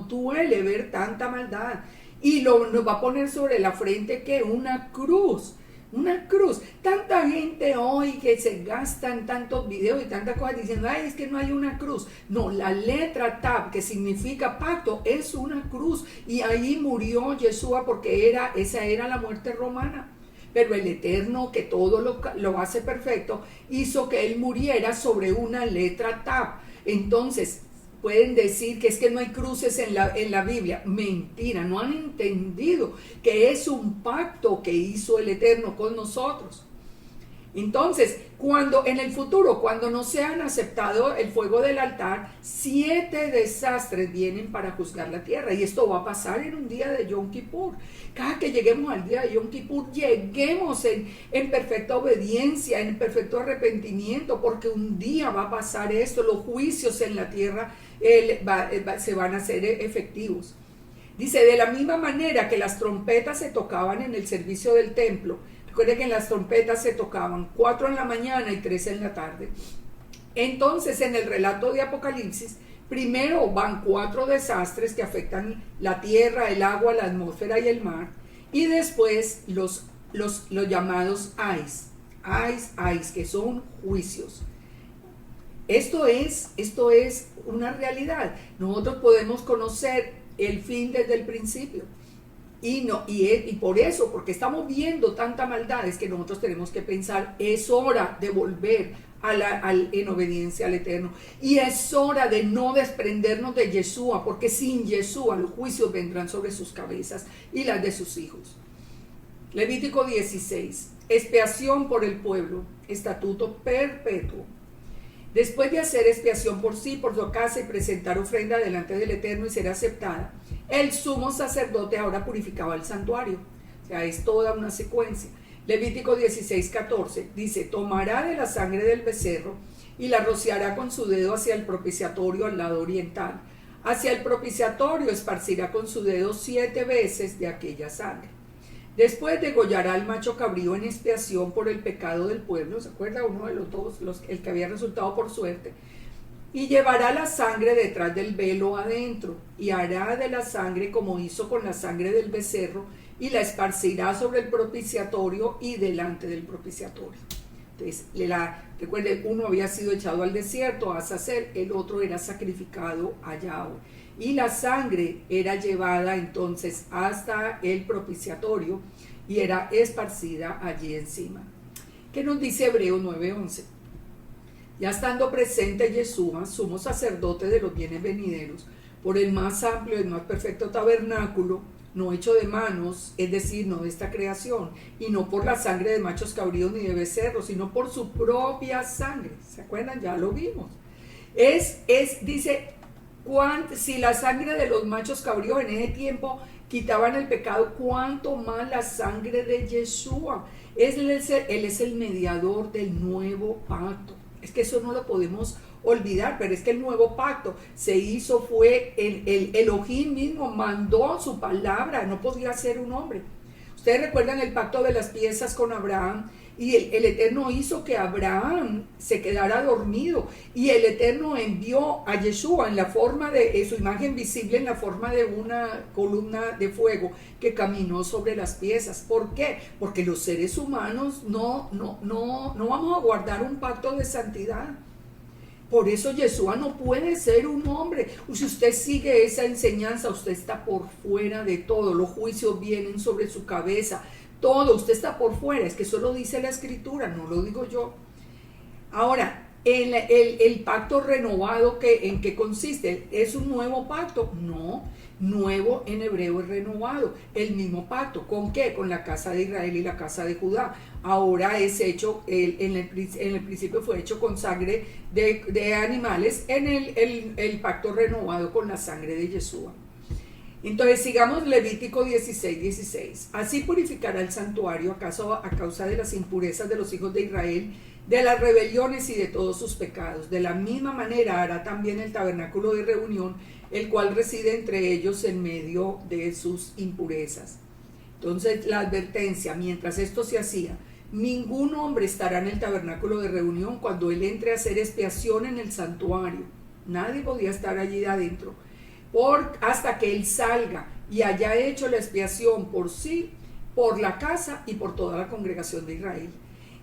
duele ver tanta maldad. Y nos va a poner sobre la frente que una cruz. Una cruz. Tanta gente hoy que se gastan tantos videos y tantas cosas diciendo, ay, es que no hay una cruz. No, la letra Tav, que significa pacto, es una cruz. Y ahí murió Yeshua porque esa era la muerte romana. Pero el Eterno, que todo lo hace perfecto, hizo que Él muriera sobre una letra Tav. Entonces, pueden decir que es que no hay cruces en la Biblia. Mentira, no han entendido que es un pacto que hizo el Eterno con nosotros. Entonces, cuando en el futuro, cuando no sean aceptado el fuego del altar, 7 desastres vienen para juzgar la tierra. Y esto va a pasar en un día de Yom Kippur. Cada que lleguemos al día de Yom Kippur, lleguemos en perfecta obediencia, en perfecto arrepentimiento, porque un día va a pasar esto. Los juicios en la tierra se van a hacer efectivos. Dice, de la misma manera que las trompetas se tocaban en el servicio del templo. Recuerden que en las trompetas se tocaban 4 en la mañana y 3 en la tarde. Entonces, en el relato de Apocalipsis, primero van 4 desastres que afectan la tierra, el agua, la atmósfera y el mar. Y después los llamados Ais, que son juicios. Esto es una realidad. Nosotros podemos conocer el fin desde el principio. Y por eso, porque estamos viendo tanta maldad, es que nosotros tenemos que pensar, es hora de volver en obediencia al Eterno. Y es hora de no desprendernos de Yeshua, porque sin Yeshua los juicios vendrán sobre sus cabezas y las de sus hijos. Levítico 16, expiación por el pueblo, estatuto perpetuo. Después de hacer expiación por sí, por su casa y presentar ofrenda delante del Eterno y ser aceptada, el sumo sacerdote ahora purificaba el santuario. O sea, es toda una secuencia. Levítico 16:14 dice, tomará de la sangre del becerro y la rociará con su dedo hacia el propiciatorio al lado oriental. Hacia el propiciatorio esparcirá con su dedo 7 veces de aquella sangre. Después degollará al macho cabrío en expiación por el pecado del pueblo, ¿se acuerda? Uno de los dos, el que había resultado por suerte. Y llevará la sangre detrás del velo adentro, y hará de la sangre como hizo con la sangre del becerro, y la esparcirá sobre el propiciatorio y delante del propiciatorio. Entonces, recuerden, uno había sido echado al desierto a Azazel, el otro era sacrificado a Yahweh. Y la sangre era llevada entonces hasta el propiciatorio y era esparcida allí encima. ¿Qué nos dice Hebreos 9:11? Ya estando presente Yeshua, sumo sacerdote de los bienes venideros, por el más amplio y más perfecto tabernáculo, no hecho de manos, es decir, no de esta creación, y no por la sangre de machos cabríos ni de becerros, sino por su propia sangre. ¿Se acuerdan? Ya lo vimos. Dice, si la sangre de los machos cabríos en ese tiempo quitaban el pecado, cuánto más la sangre de Yeshua. Él es el mediador del nuevo pacto. Es que eso no lo podemos olvidar, pero es que el nuevo pacto se hizo, fue el Elohim mismo mandó su palabra, no podía ser un hombre. Ustedes recuerdan el pacto de las piezas con Abraham, y el Eterno hizo que Abraham se quedara dormido, y el Eterno envió a Yeshua en la forma de su imagen visible, en la forma de una columna de fuego que caminó sobre las piezas. ¿Por qué? Porque los seres humanos no vamos a guardar un pacto de santidad. Por eso Yeshua no puede ser un hombre. Si usted sigue esa enseñanza, usted está por fuera de todo. Los juicios vienen sobre su cabeza. Todo, usted está por fuera. Es que eso lo dice la Escritura, no lo digo yo. Ahora, el pacto renovado, ¿en qué consiste? ¿Es un nuevo pacto? No. Nuevo en hebreo es renovado. El mismo pacto. ¿Con qué? Con la casa de Israel y la casa de Judá. Ahora es hecho, en el principio fue hecho con sangre de animales, en el pacto renovado con la sangre de Yeshua. Entonces sigamos Levítico 16:16. Así purificará el santuario a causa de las impurezas de los hijos de Israel, de las rebeliones y de todos sus pecados. De la misma manera hará también el tabernáculo de reunión, el cual reside entre ellos en medio de sus impurezas. Entonces la advertencia, mientras esto se hacía, Ningún hombre estará en el tabernáculo de reunión cuando él entre a hacer expiación en el santuario. Nadie podía estar allí adentro. Hasta que él salga y haya hecho la expiación por sí, por la casa y por toda la congregación de Israel.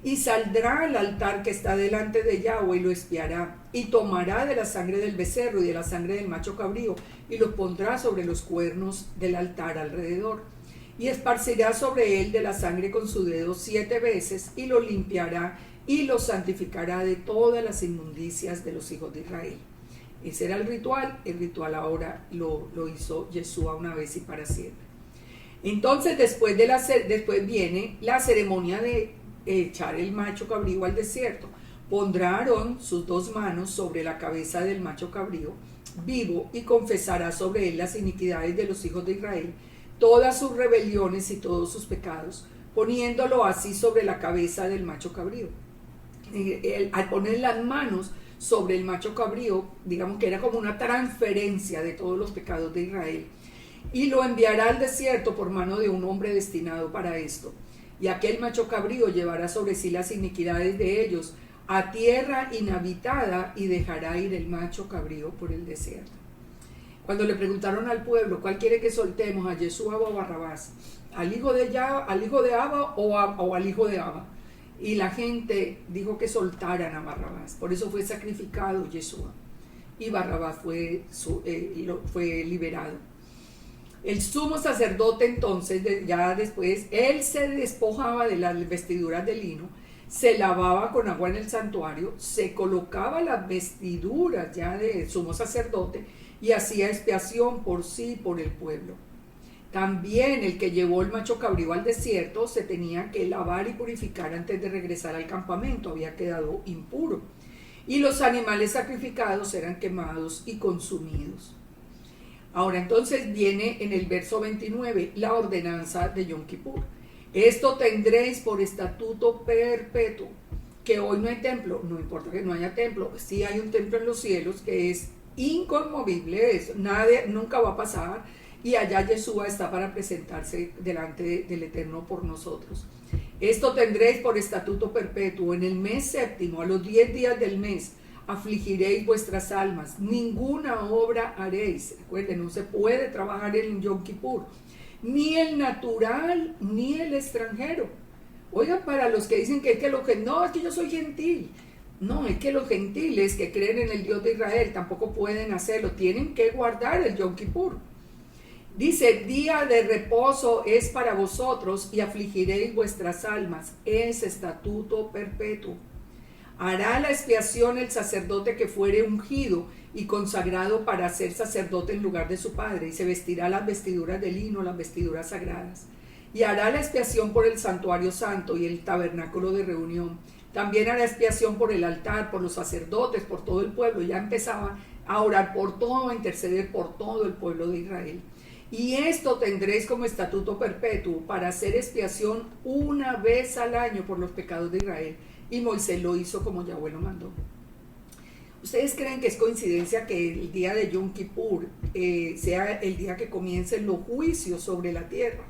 Y saldrá al altar que está delante de Yahweh y lo expiará, y tomará de la sangre del becerro y de la sangre del macho cabrío, y lo pondrá sobre los cuernos del altar alrededor. Y esparcirá sobre él de la sangre con su dedo 7 veces, y lo limpiará, y lo santificará de todas las inmundicias de los hijos de Israel. Ese era el ritual ahora lo hizo Yeshua una vez y para siempre. Entonces después viene la ceremonia de echar el macho cabrío al desierto. Pondrá Aarón sus 2 manos sobre la cabeza del macho cabrío vivo y confesará sobre él las iniquidades de los hijos de Israel, todas sus rebeliones y todos sus pecados, poniéndolo así sobre la cabeza del macho cabrío. Al poner las manos sobre el macho cabrío, digamos que era como una transferencia de todos los pecados de Israel, y lo enviará al desierto por mano de un hombre destinado para esto. Y aquel macho cabrío llevará sobre sí las iniquidades de ellos a tierra inhabitada y dejará ir el macho cabrío por el desierto. Cuando le preguntaron al pueblo, ¿cuál quiere que soltemos, a Yeshua o a Barrabás? ¿Al hijo de Abba o al hijo de Abba? Y la gente dijo que soltaran a Barrabás. Por eso fue sacrificado Yeshua. Y Barrabás fue liberado. El sumo sacerdote entonces, ya después, él se despojaba de las vestiduras de lino, se lavaba con agua en el santuario, se colocaba las vestiduras ya de sumo sacerdote y hacía expiación por sí y por el pueblo. También el que llevó el macho cabrío al desierto se tenía que lavar y purificar antes de regresar al campamento, había quedado impuro. Y los animales sacrificados eran quemados y consumidos. Ahora entonces viene en el verso 29 la ordenanza de Yom Kippur. Esto tendréis por estatuto perpetuo, que hoy no hay templo, no importa que no haya templo, sí hay un templo en los cielos que es inconmovible, nunca va a pasar, y allá Yeshua está para presentarse delante del Eterno por nosotros. Esto tendréis por estatuto perpetuo, en el mes séptimo, a los 10 días del mes, afligiréis vuestras almas, ninguna obra haréis. Recuerden, no se puede trabajar en Yom Kippur, ni el natural, ni el extranjero. Oigan, para los que dicen que no, es que yo soy gentil. No, es que los gentiles que creen en el Dios de Israel tampoco pueden hacerlo, tienen que guardar el Yom Kippur. Dice, día de reposo es para vosotros y afligiréis vuestras almas, es estatuto perpetuo. Hará la expiación el sacerdote que fuere ungido y consagrado para ser sacerdote en lugar de su padre, y se vestirá las vestiduras de lino, las vestiduras sagradas. Y hará la expiación por el santuario santo y el tabernáculo de reunión. También hará expiación por el altar, por los sacerdotes, por todo el pueblo. Ya empezaba a orar por todo, a interceder por todo el pueblo de Israel. Y esto tendréis como estatuto perpetuo para hacer expiación una vez al año por los pecados de Israel. Y Moisés lo hizo como Yahweh lo mandó. ¿Ustedes creen que es coincidencia que el día de Yom Kippur sea el día que comiencen los juicios sobre la tierra?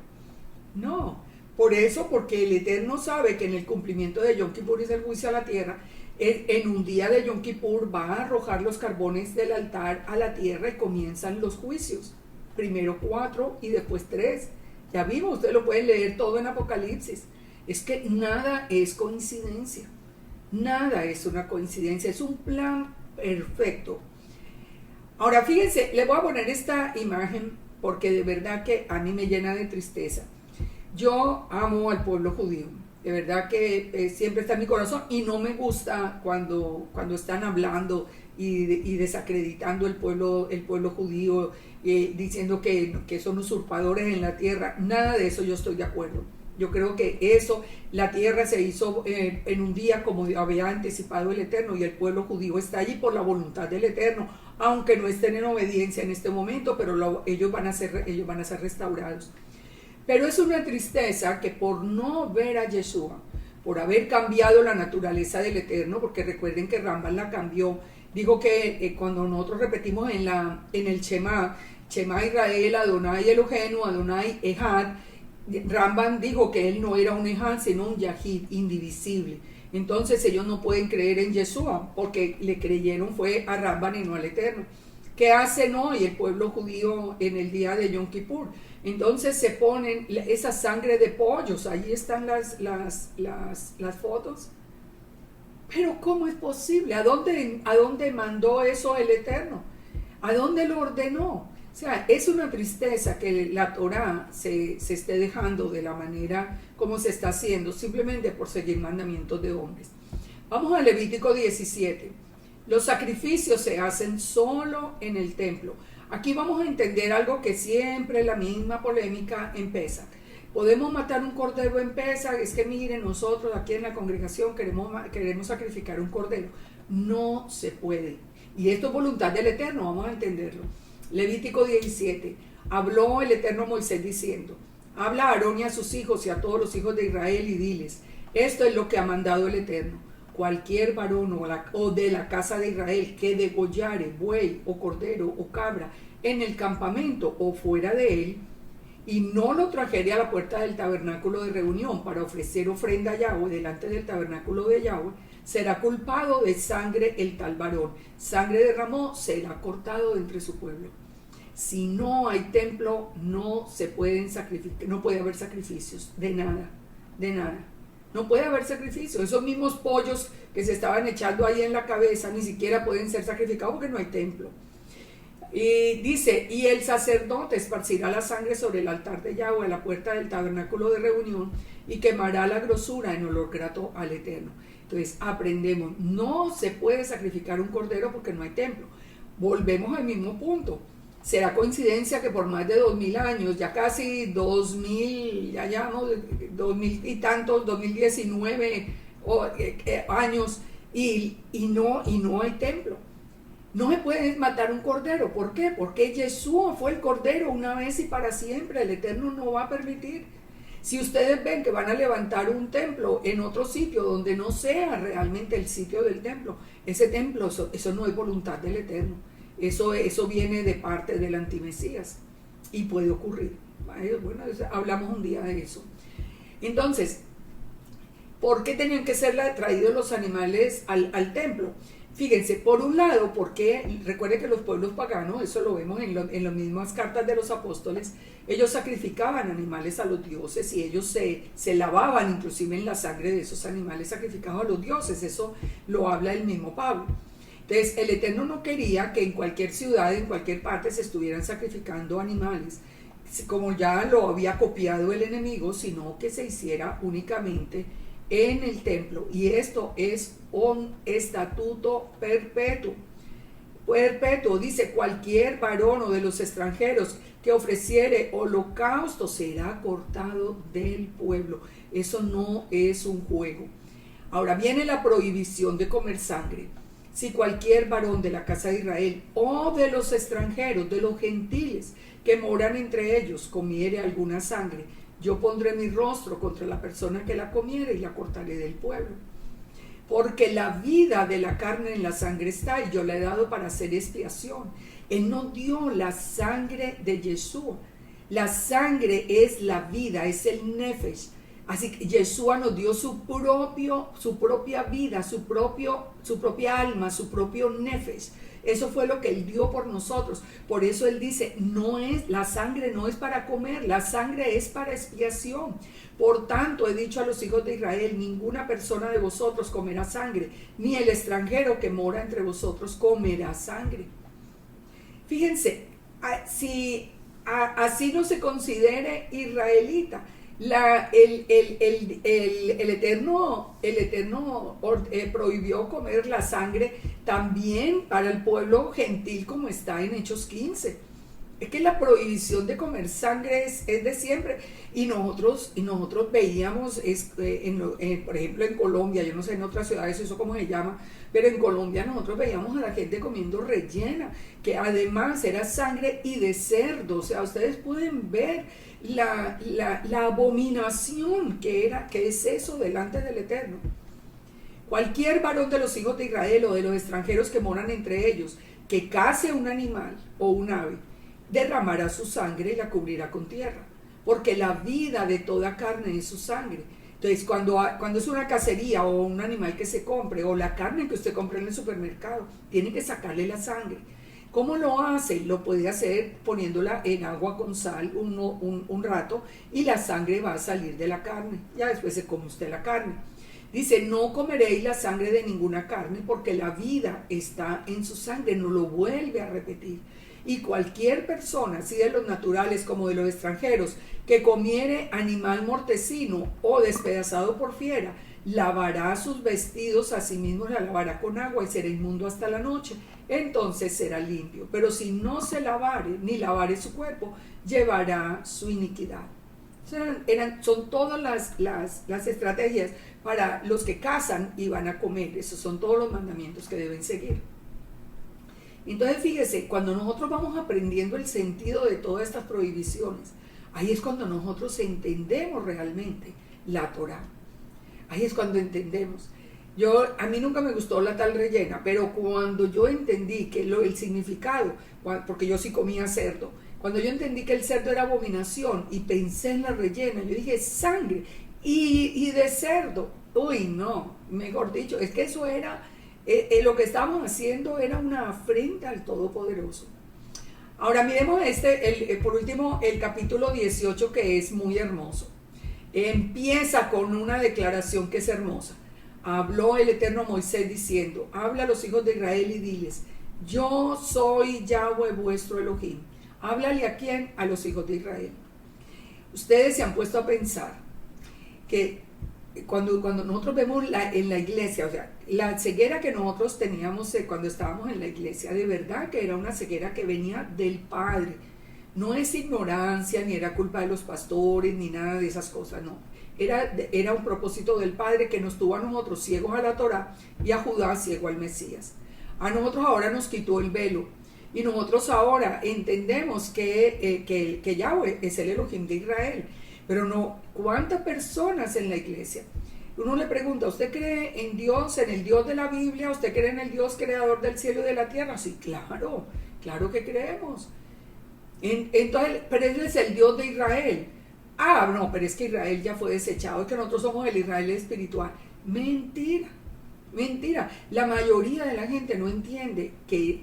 No, por eso, porque el Eterno sabe que en el cumplimiento de Yom Kippur es el juicio a la tierra. En un día de Yom Kippur va a arrojar los carbones del altar a la tierra y comienzan los juicios. Primero 4 y después 3. Ya vimos, ustedes lo pueden leer todo en Apocalipsis. Es que nada es coincidencia. Nada es una coincidencia, es un plan perfecto. Ahora fíjense, les voy a poner esta imagen porque de verdad que a mí me llena de tristeza. Yo amo al pueblo judío, de verdad que siempre está en mi corazón, y no me gusta cuando están hablando y desacreditando el pueblo judío, diciendo que son usurpadores en la tierra. Nada de eso yo estoy de acuerdo. Yo creo que la tierra se hizo en un día como había anticipado el Eterno, y el pueblo judío está allí por la voluntad del Eterno, aunque no estén en obediencia en este momento, pero ellos van a ser restaurados. Pero es una tristeza que por no ver a Yeshua, por haber cambiado la naturaleza del Eterno, porque recuerden que Rambam la cambió. Digo que cuando nosotros repetimos en el Shema Israel, Adonai Eloheinu, Adonai Echad, Ramban dijo que él no era un ejal, sino un yahid, indivisible. Entonces ellos no pueden creer en Yeshua, porque le creyeron fue a Ramban y no al Eterno. ¿Qué hacen hoy el pueblo judío en el día de Yom Kippur? Entonces se ponen esa sangre de pollos, ahí están las fotos. Pero ¿cómo es posible? ¿A dónde mandó eso el Eterno? ¿A dónde lo ordenó? O sea, es una tristeza que la Torá se esté dejando de la manera como se está haciendo, simplemente por seguir mandamientos de hombres. Vamos a Levítico 17. Los sacrificios se hacen solo en el templo. Aquí vamos a entender algo que siempre la misma polémica en Pesach. ¿Podemos matar un cordero en Pesach? Es que miren, nosotros aquí en la congregación queremos sacrificar un cordero. No se puede. Y esto es voluntad del Eterno, vamos a entenderlo. Levítico 17. Habló el Eterno a Moisés diciendo: habla a Aarón y a sus hijos y a todos los hijos de Israel y diles: esto es lo que ha mandado el Eterno. Cualquier varón o de la casa de Israel que degollare buey o cordero o cabra en el campamento o fuera de él, y no lo trajere a la puerta del tabernáculo de reunión para ofrecer ofrenda a Yahweh delante del tabernáculo de Yahweh, será culpado de sangre el tal varón. Sangre derramó, será cortado de entre su pueblo. Si no hay templo, no se pueden sacrificar, no puede haber sacrificios, de nada. No puede haber sacrificios. Esos mismos pollos que se estaban echando ahí en la cabeza ni siquiera pueden ser sacrificados porque no hay templo. Y dice: y el sacerdote esparcirá la sangre sobre el altar de Yahweh a la puerta del tabernáculo de reunión y quemará la grosura en olor grato al Eterno. Entonces aprendemos, no se puede sacrificar un cordero porque no hay templo. Volvemos al mismo punto. ¿Será coincidencia que por más de 2000 años, ya casi 2000, ya llevamos 2000 y tantos, 2019 años, y no hay templo? No se puede matar un cordero. ¿Por qué? Porque Yeshua fue el cordero una vez y para siempre. El Eterno no va a permitir. Si ustedes ven que van a levantar un templo en otro sitio donde no sea realmente el sitio del templo, ese templo, eso no es voluntad del Eterno. Eso viene de parte del antimesías y puede ocurrir. Bueno, hablamos un día de eso. Entonces, ¿por qué tenían que ser traídos los animales al templo? Fíjense, por un lado, porque recuerden que los pueblos paganos, eso lo vemos en las mismas cartas de los apóstoles, ellos sacrificaban animales a los dioses y ellos se lavaban inclusive en la sangre de esos animales sacrificados a los dioses. Eso lo habla el mismo Pablo. Entonces, el Eterno no quería que en cualquier ciudad, en cualquier parte, se estuvieran sacrificando animales, como ya lo había copiado el enemigo, sino que se hiciera únicamente en el templo. Y esto es un estatuto perpetuo. Perpetuo, dice: cualquier varón o de los extranjeros que ofreciere holocausto será cortado del pueblo. Eso no es un juego. Ahora viene la prohibición de comer sangre. Si cualquier varón de la casa de Israel o de los extranjeros, de los gentiles que moran entre ellos, comiere alguna sangre, yo pondré mi rostro contra la persona que la comiere y la cortaré del pueblo. Porque la vida de la carne en la sangre está, y yo la he dado para hacer expiación. Él no dio la sangre de Yeshua. La sangre es la vida, es el nefesh. Así que Yeshua nos dio su propia vida, su propia alma, su propio nefesh. Eso fue lo que Él dio por nosotros. Por eso Él dice, la sangre no es para comer, la sangre es para expiación. Por tanto, he dicho a los hijos de Israel, ninguna persona de vosotros comerá sangre, ni el extranjero que mora entre vosotros comerá sangre. Fíjense, si así no se considere israelita, el Eterno prohibió comer la sangre también para el pueblo gentil, como está en Hechos 15. Es que la prohibición de comer sangre es de siempre. Y nosotros veíamos, por ejemplo en Colombia, yo no sé en otras ciudades eso cómo se llama, pero en Colombia nosotros veíamos a la gente comiendo rellena, que además era sangre y de cerdo. O sea, ustedes pueden ver la abominación que es eso delante del Eterno. Cualquier varón de los hijos de Israel o de los extranjeros que moran entre ellos, que case un animal o un ave, derramará su sangre y la cubrirá con tierra. porque la vida de toda carne es su sangre. Entonces, cuando es una cacería o un animal que se compre, o la carne que usted compre en el supermercado, tiene que sacarle la sangre. ¿Cómo lo hace? Lo puede hacer poniéndola en agua con sal un rato, y la sangre va a salir de la carne. Ya después se come usted la carne. Dice, no comeréis la sangre de ninguna carne, porque la vida está en su sangre. No lo vuelve a repetir. Y cualquier persona, así de los naturales como de los extranjeros, que comiere animal mortecino o despedazado por fiera, lavará sus vestidos, a sí mismo la lavará con agua y será inmundo hasta la noche. Entonces será limpio. Pero si no se lavare, ni lavare su cuerpo, llevará su iniquidad. Son todas las estrategias para los que cazan y van a comer. Esos son todos los mandamientos que deben seguir. Entonces fíjese, cuando nosotros vamos aprendiendo el sentido de todas estas prohibiciones, ahí es cuando nosotros entendemos realmente la Torá. Ahí es cuando entendemos. A mí nunca me gustó la tal rellena, pero cuando yo entendí que el significado, porque yo sí comía cerdo, cuando yo entendí que el cerdo era abominación y pensé en la rellena, yo dije sangre y de cerdo. Uy, no, mejor dicho, es que eso era, lo que estábamos haciendo era una afrenta al Todopoderoso. Ahora miremos por último, el capítulo 18, que es muy hermoso. Empieza con una declaración que es hermosa. Habló el Eterno a Moisés diciendo, habla a los hijos de Israel y diles, yo soy Yahweh vuestro Elohim. Háblale ¿a quién? A los hijos de Israel. Ustedes se han puesto a pensar que cuando nosotros vemos en la iglesia, o sea, la ceguera que nosotros teníamos cuando estábamos en la iglesia, de verdad que era una ceguera que venía del Padre. No es ignorancia, ni era culpa de los pastores, ni nada de esas cosas, no. Era un propósito del Padre que nos tuvo a nosotros ciegos a la Torá y a Judá ciego al Mesías. A nosotros ahora nos quitó el velo y nosotros ahora entendemos que Yahweh es el Elohim de Israel. Pero no, ¿cuántas personas en la iglesia? Uno le pregunta, ¿usted cree en Dios, en el Dios de la Biblia? ¿Usted cree en el Dios creador del cielo y de la tierra? Sí, claro que creemos. Entonces, pero él es el Dios de Israel. Ah, no, pero es que Israel ya fue desechado, es que nosotros somos el Israel espiritual. Mentira. La mayoría de la gente no entiende que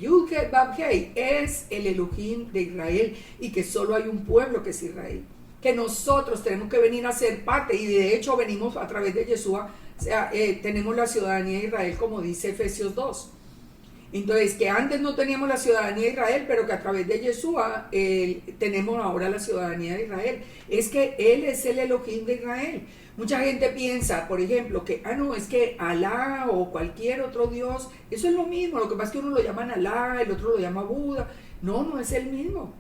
Yud-Heh-Vav-Heh es el Elohim de Israel y que solo hay un pueblo que es Israel. Que nosotros tenemos que venir a ser parte, y de hecho venimos a través de Yeshua, o sea, tenemos la ciudadanía de Israel, como dice Efesios 2. Entonces, que antes no teníamos la ciudadanía de Israel, pero que a través de Yeshua tenemos ahora la ciudadanía de Israel. Es que Él es el Elohim de Israel. Mucha gente piensa, por ejemplo, que, no, es que Alá o cualquier otro Dios, eso es lo mismo. Lo que pasa es que uno lo llaman Alá, el otro lo llama Buda. No es el mismo.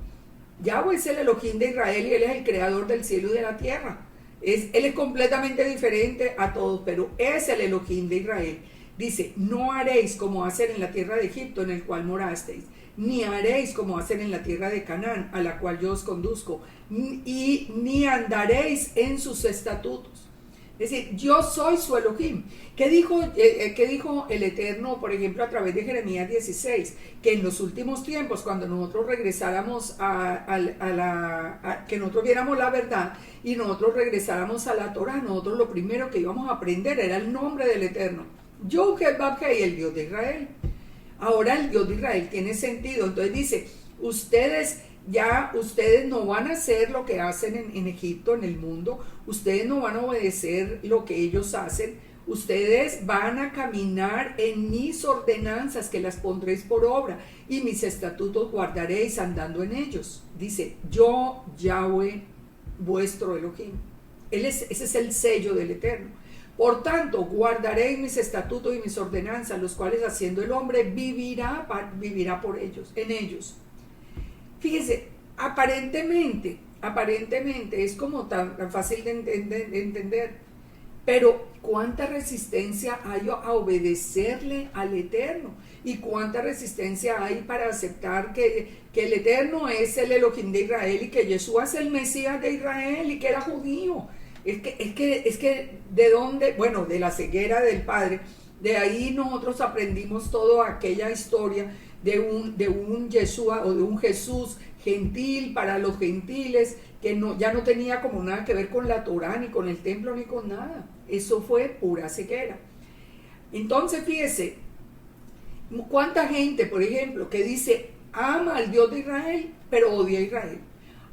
Yahweh es el Elohim de Israel y Él es el creador del cielo y de la tierra. Él es completamente diferente a todos, pero es el Elohim de Israel. Dice, no haréis como hacen en la tierra de Egipto, en el cual morasteis, ni haréis como hacen en la tierra de Canaán, a la cual yo os conduzco, y ni andaréis en sus estatutos. Es decir, yo soy su Elohim. ¿Qué dijo el Eterno, por ejemplo, a través de Jeremías 16? Que en los últimos tiempos, cuando nosotros regresáramos que nosotros viéramos la verdad y nosotros regresáramos a la Torah, nosotros lo primero que íbamos a aprender era el nombre del Eterno. Yud-Heh-Vav-Heh, el Dios de Israel. Ahora el Dios de Israel tiene sentido. Entonces dice, ustedes no van a hacer lo que hacen en Egipto, en el mundo. Ustedes no van a obedecer lo que ellos hacen. Ustedes van a caminar en mis ordenanzas, que las pondréis por obra, y mis estatutos guardaréis andando en ellos. Dice, yo, Yahweh, vuestro Elohim. Ese es el sello del Eterno. Por tanto, guardaréis mis estatutos y mis ordenanzas, los cuales haciendo el hombre vivirá por ellos, en ellos. Fíjese, aparentemente es como tan fácil de entender, pero cuánta resistencia hay a obedecerle al Eterno, y cuánta resistencia hay para aceptar que el Eterno es el Elohim de Israel y que Yeshua es el Mesías de Israel y que era judío. Es que ¿de dónde? Bueno, de la ceguera del Padre. De ahí nosotros aprendimos toda aquella historia de un Yeshua o de un Jesús gentil para los gentiles, que no, ya no tenía como nada que ver con la Torá, ni con el templo, ni con nada. Eso fue pura ceguera. Entonces, fíjese, cuánta gente, por ejemplo, que dice, ama al Dios de Israel, pero odia a Israel.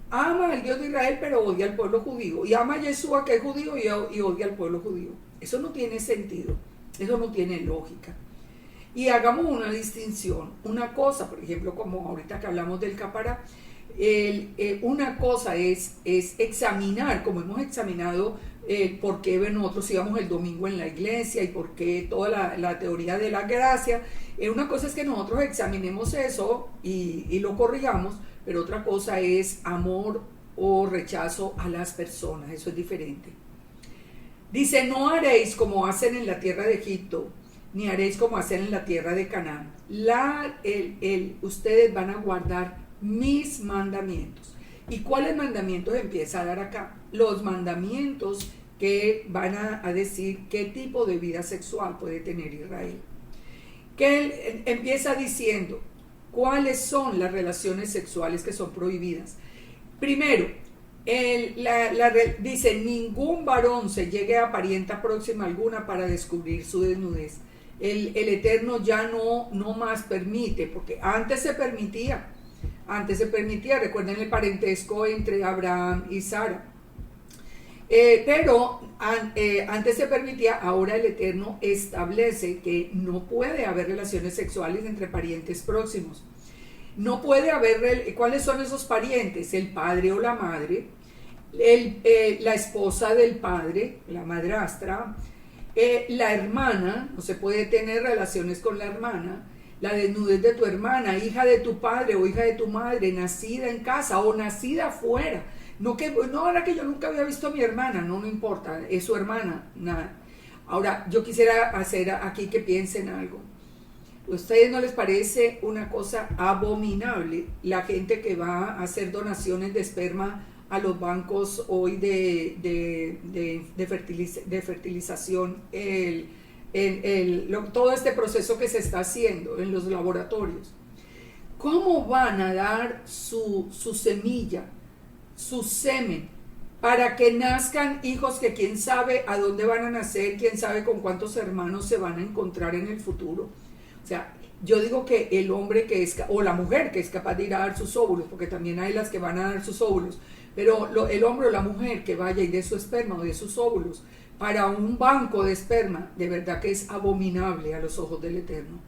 Ama al Dios de Israel, pero odia al pueblo judío. Y ama a Yeshua, que es judío, y odia al pueblo judío. Eso no tiene sentido. Eso no tiene lógica. Y hagamos una distinción. Una cosa, por ejemplo, como ahorita que hablamos del capará, una cosa es examinar, como hemos examinado por qué nosotros íbamos el domingo en la iglesia y por qué toda la teoría de la gracia. Una cosa es que nosotros examinemos eso y lo corrijamos, pero otra cosa es amor o rechazo a las personas. Eso es diferente. Dice, no haréis como hacen en la tierra de Egipto, ni haréis como hacen en la tierra de Canaán. Ustedes van a guardar mis mandamientos. ¿Y cuáles mandamientos empieza a dar acá? Los mandamientos que van a decir qué tipo de vida sexual puede tener Israel. Que él empieza diciendo cuáles son las relaciones sexuales que son prohibidas. Primero, dice, ningún varón se llegue a parienta próxima alguna para descubrir su desnudez. El Eterno ya no más permite, porque antes se permitía, recuerden el parentesco entre Abraham y Sara. Pero antes se permitía, ahora el Eterno establece que no puede haber relaciones sexuales entre parientes próximos. No puede haber, ¿cuáles son esos parientes? El padre o la madre, la esposa del padre, la madrastra, la hermana, no se puede tener relaciones con la hermana, la desnudez de tu hermana, hija de tu padre o hija de tu madre, nacida en casa o nacida afuera. No, ahora que yo nunca había visto a mi hermana, no importa, es su hermana, nada. Ahora, yo quisiera hacer aquí que piensen algo. ¿A ustedes no les parece una cosa abominable la gente que va a hacer donaciones de esperma a los bancos hoy de fertilización, todo este proceso que se está haciendo en los laboratorios? ¿Cómo van a dar su semilla, su semen, para que nazcan hijos que quién sabe a dónde van a nacer, quién sabe con cuántos hermanos se van a encontrar en el futuro? O sea, yo digo que el hombre o la mujer que es capaz de ir a dar sus óvulos, porque también hay las que van a dar sus óvulos, pero el hombre o la mujer que vaya y dé su esperma o de sus óvulos para un banco de esperma, de verdad que es abominable a los ojos del Eterno.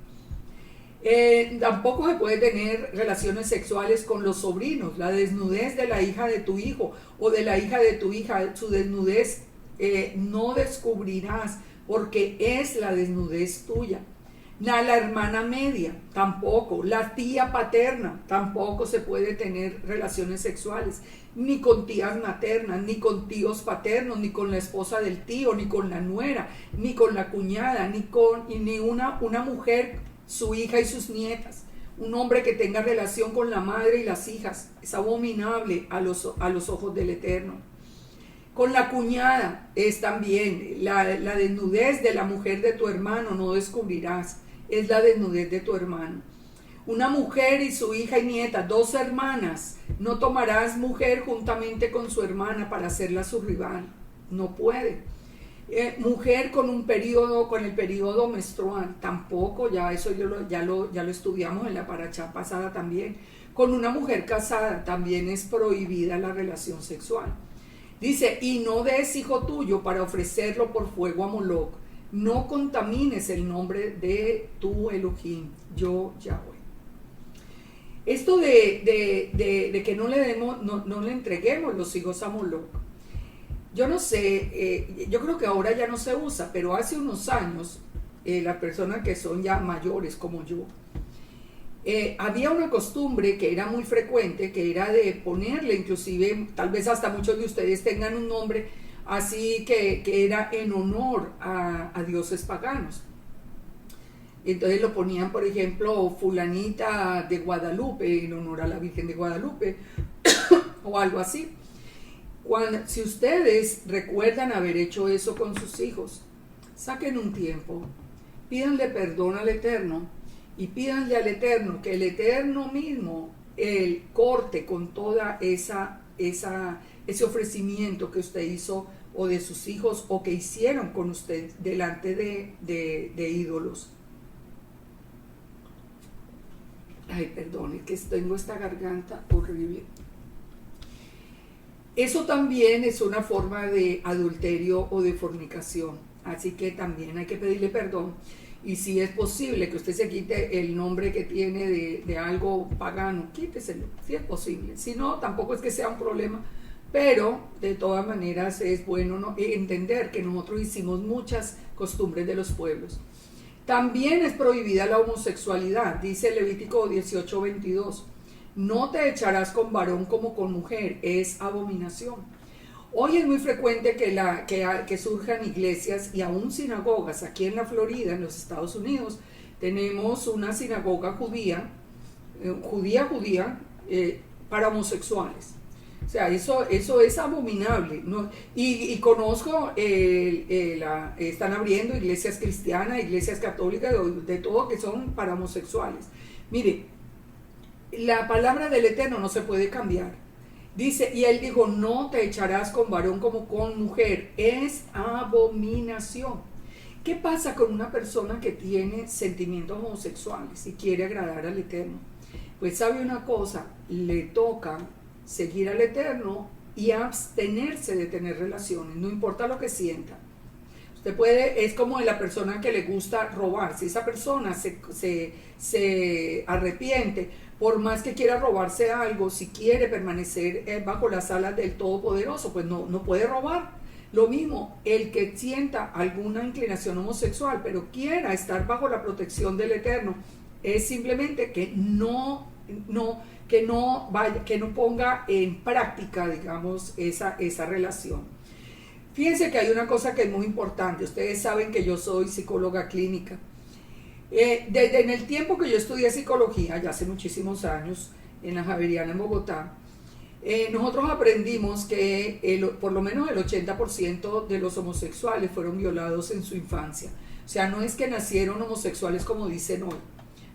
Tampoco se puede tener relaciones sexuales con los sobrinos. La desnudez de la hija de tu hijo o de la hija de tu hija, su desnudez no descubrirás, porque es la desnudez tuya. La hermana media, tampoco. La tía paterna, tampoco se puede tener relaciones sexuales, ni con tías maternas, ni con tíos paternos, ni con la esposa del tío, ni con la nuera, ni con la cuñada, ni una mujer, su hija y sus nietas. Un hombre que tenga relación con la madre y las hijas es abominable a los ojos del Eterno. Con la cuñada es también la desnudez de la mujer de tu hermano, no descubrirás, es la desnudez de tu hermano. Una mujer y su hija y nieta, 2 hermanas, no tomarás mujer juntamente con su hermana para hacerla su rival, no puede. Mujer con el periodo menstrual, tampoco, ya eso ya lo estudiamos en la paracha pasada también. Con una mujer casada también es prohibida la relación sexual. Dice, y no des hijo tuyo para ofrecerlo por fuego a Moloc, no contamines el nombre de tu Elohim, yo Yahweh. Esto de que no le entreguemos los hijos a Moloc, yo no sé, yo creo que ahora ya no se usa, pero hace unos años, las personas que son ya mayores como yo, había una costumbre que era muy frecuente, que era de ponerle, inclusive, tal vez hasta muchos de ustedes tengan un nombre así que era en honor a dioses paganos. Entonces lo ponían, por ejemplo, fulanita de Guadalupe, en honor a la Virgen de Guadalupe, o algo así. Si ustedes recuerdan haber hecho eso con sus hijos, saquen un tiempo, pídanle perdón al Eterno, y pídanle al Eterno que el Eterno mismo corte con toda esa ese ofrecimiento que usted hizo o de sus hijos o que hicieron con usted delante de ídolos. Ay, perdone, que tengo esta garganta horrible. Eso también es una forma de adulterio o de fornicación, así que también hay que pedirle perdón. Y si es posible que usted se quite el nombre que tiene de algo pagano, quíteselo, si es posible. Si no, tampoco es que sea un problema, pero de todas maneras es bueno entender que nosotros hicimos muchas costumbres de los pueblos. También es prohibida la homosexualidad, dice Levítico 18:22. No te echarás con varón como con mujer, es abominación. Hoy es muy frecuente que surjan iglesias y aún sinagogas. Aquí en la Florida, en los Estados Unidos, tenemos una sinagoga judía, para homosexuales. O sea, eso es abominable, ¿no? Y conozco, están abriendo iglesias cristianas, iglesias católicas, de todo, que son para homosexuales. Mire, la palabra del Eterno no se puede cambiar. Dice, y él dijo, no te echarás con varón como con mujer, es abominación. ¿Qué pasa con una persona que tiene sentimientos homosexuales y quiere agradar al Eterno? Pues sabe una cosa, le toca seguir al Eterno y abstenerse de tener relaciones, no importa lo que sienta. Usted puede, es como de la persona que le gusta robar. Si esa persona se arrepiente, por más que quiera robarse algo, si quiere permanecer bajo las alas del Todopoderoso, pues no puede robar. Lo mismo, el que sienta alguna inclinación homosexual, pero quiera estar bajo la protección del Eterno, es simplemente que no ponga en práctica, digamos, esa relación. Fíjense que hay una cosa que es muy importante. Ustedes saben que yo soy psicóloga clínica. Desde en el tiempo que yo estudié psicología, ya hace muchísimos años, en la Javeriana en Bogotá, nosotros aprendimos que por lo menos el 80% de los homosexuales fueron violados en su infancia. O sea, no es que nacieron homosexuales como dicen hoy.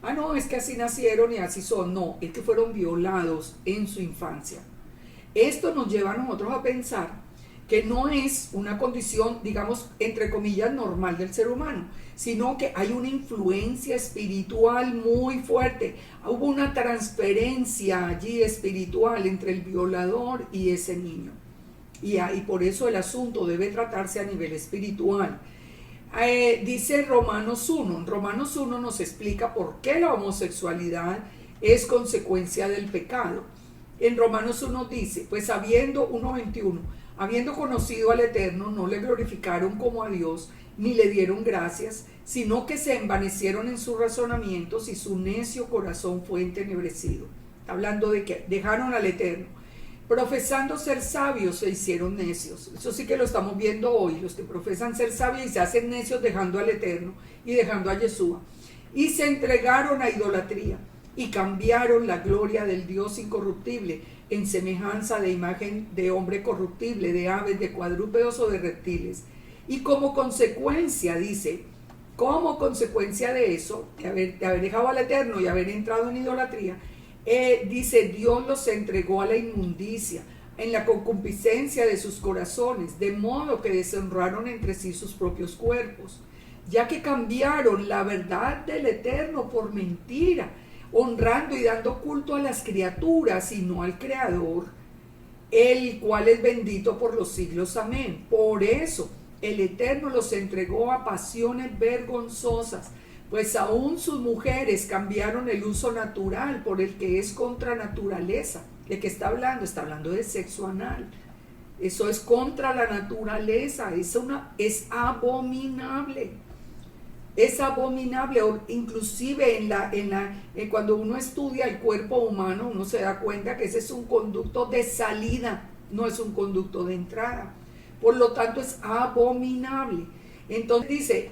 Ah, no, es que así nacieron y así son. No, es que fueron violados en su infancia. Esto nos lleva a nosotros a pensar que no es una condición, digamos, entre comillas, normal del ser humano, sino que hay una influencia espiritual muy fuerte. Hubo una transferencia allí espiritual entre el violador y ese niño. Y por eso el asunto debe tratarse a nivel espiritual. Dice Romanos 1. En Romanos 1 nos explica por qué la homosexualidad es consecuencia del pecado. En Romanos 1 dice, pues habiendo 1:21, habiendo conocido al Eterno, no le glorificaron como a Dios, ni le dieron gracias, sino que se envanecieron en sus razonamientos y su necio corazón fue entenebrecido. Está hablando de que dejaron al Eterno. Profesando ser sabios se hicieron necios. Eso sí que lo estamos viendo hoy, los que profesan ser sabios y se hacen necios dejando al Eterno y dejando a Yeshua. Y se entregaron a idolatría y cambiaron la gloria del Dios incorruptible en semejanza de imagen de hombre corruptible, de aves, de cuadrúpedos o de reptiles. Y como consecuencia, dice, como consecuencia de eso, de haber dejado al Eterno y haber entrado en idolatría, dice, Dios los entregó a la inmundicia, en la concupiscencia de sus corazones, de modo que deshonraron entre sí sus propios cuerpos, ya que cambiaron la verdad del Eterno por mentira, honrando y dando culto a las criaturas y no al Creador, el cual es bendito por los siglos. Amén. Por eso el Eterno los entregó a pasiones vergonzosas, pues aún sus mujeres cambiaron el uso natural por el que es contra naturaleza. ¿De qué está hablando? Está hablando de sexo anal. Eso es contra la naturaleza, es abominable. Es abominable, inclusive cuando uno estudia el cuerpo humano, uno se da cuenta que ese es un conducto de salida, no es un conducto de entrada. Por lo tanto, es abominable. Entonces dice,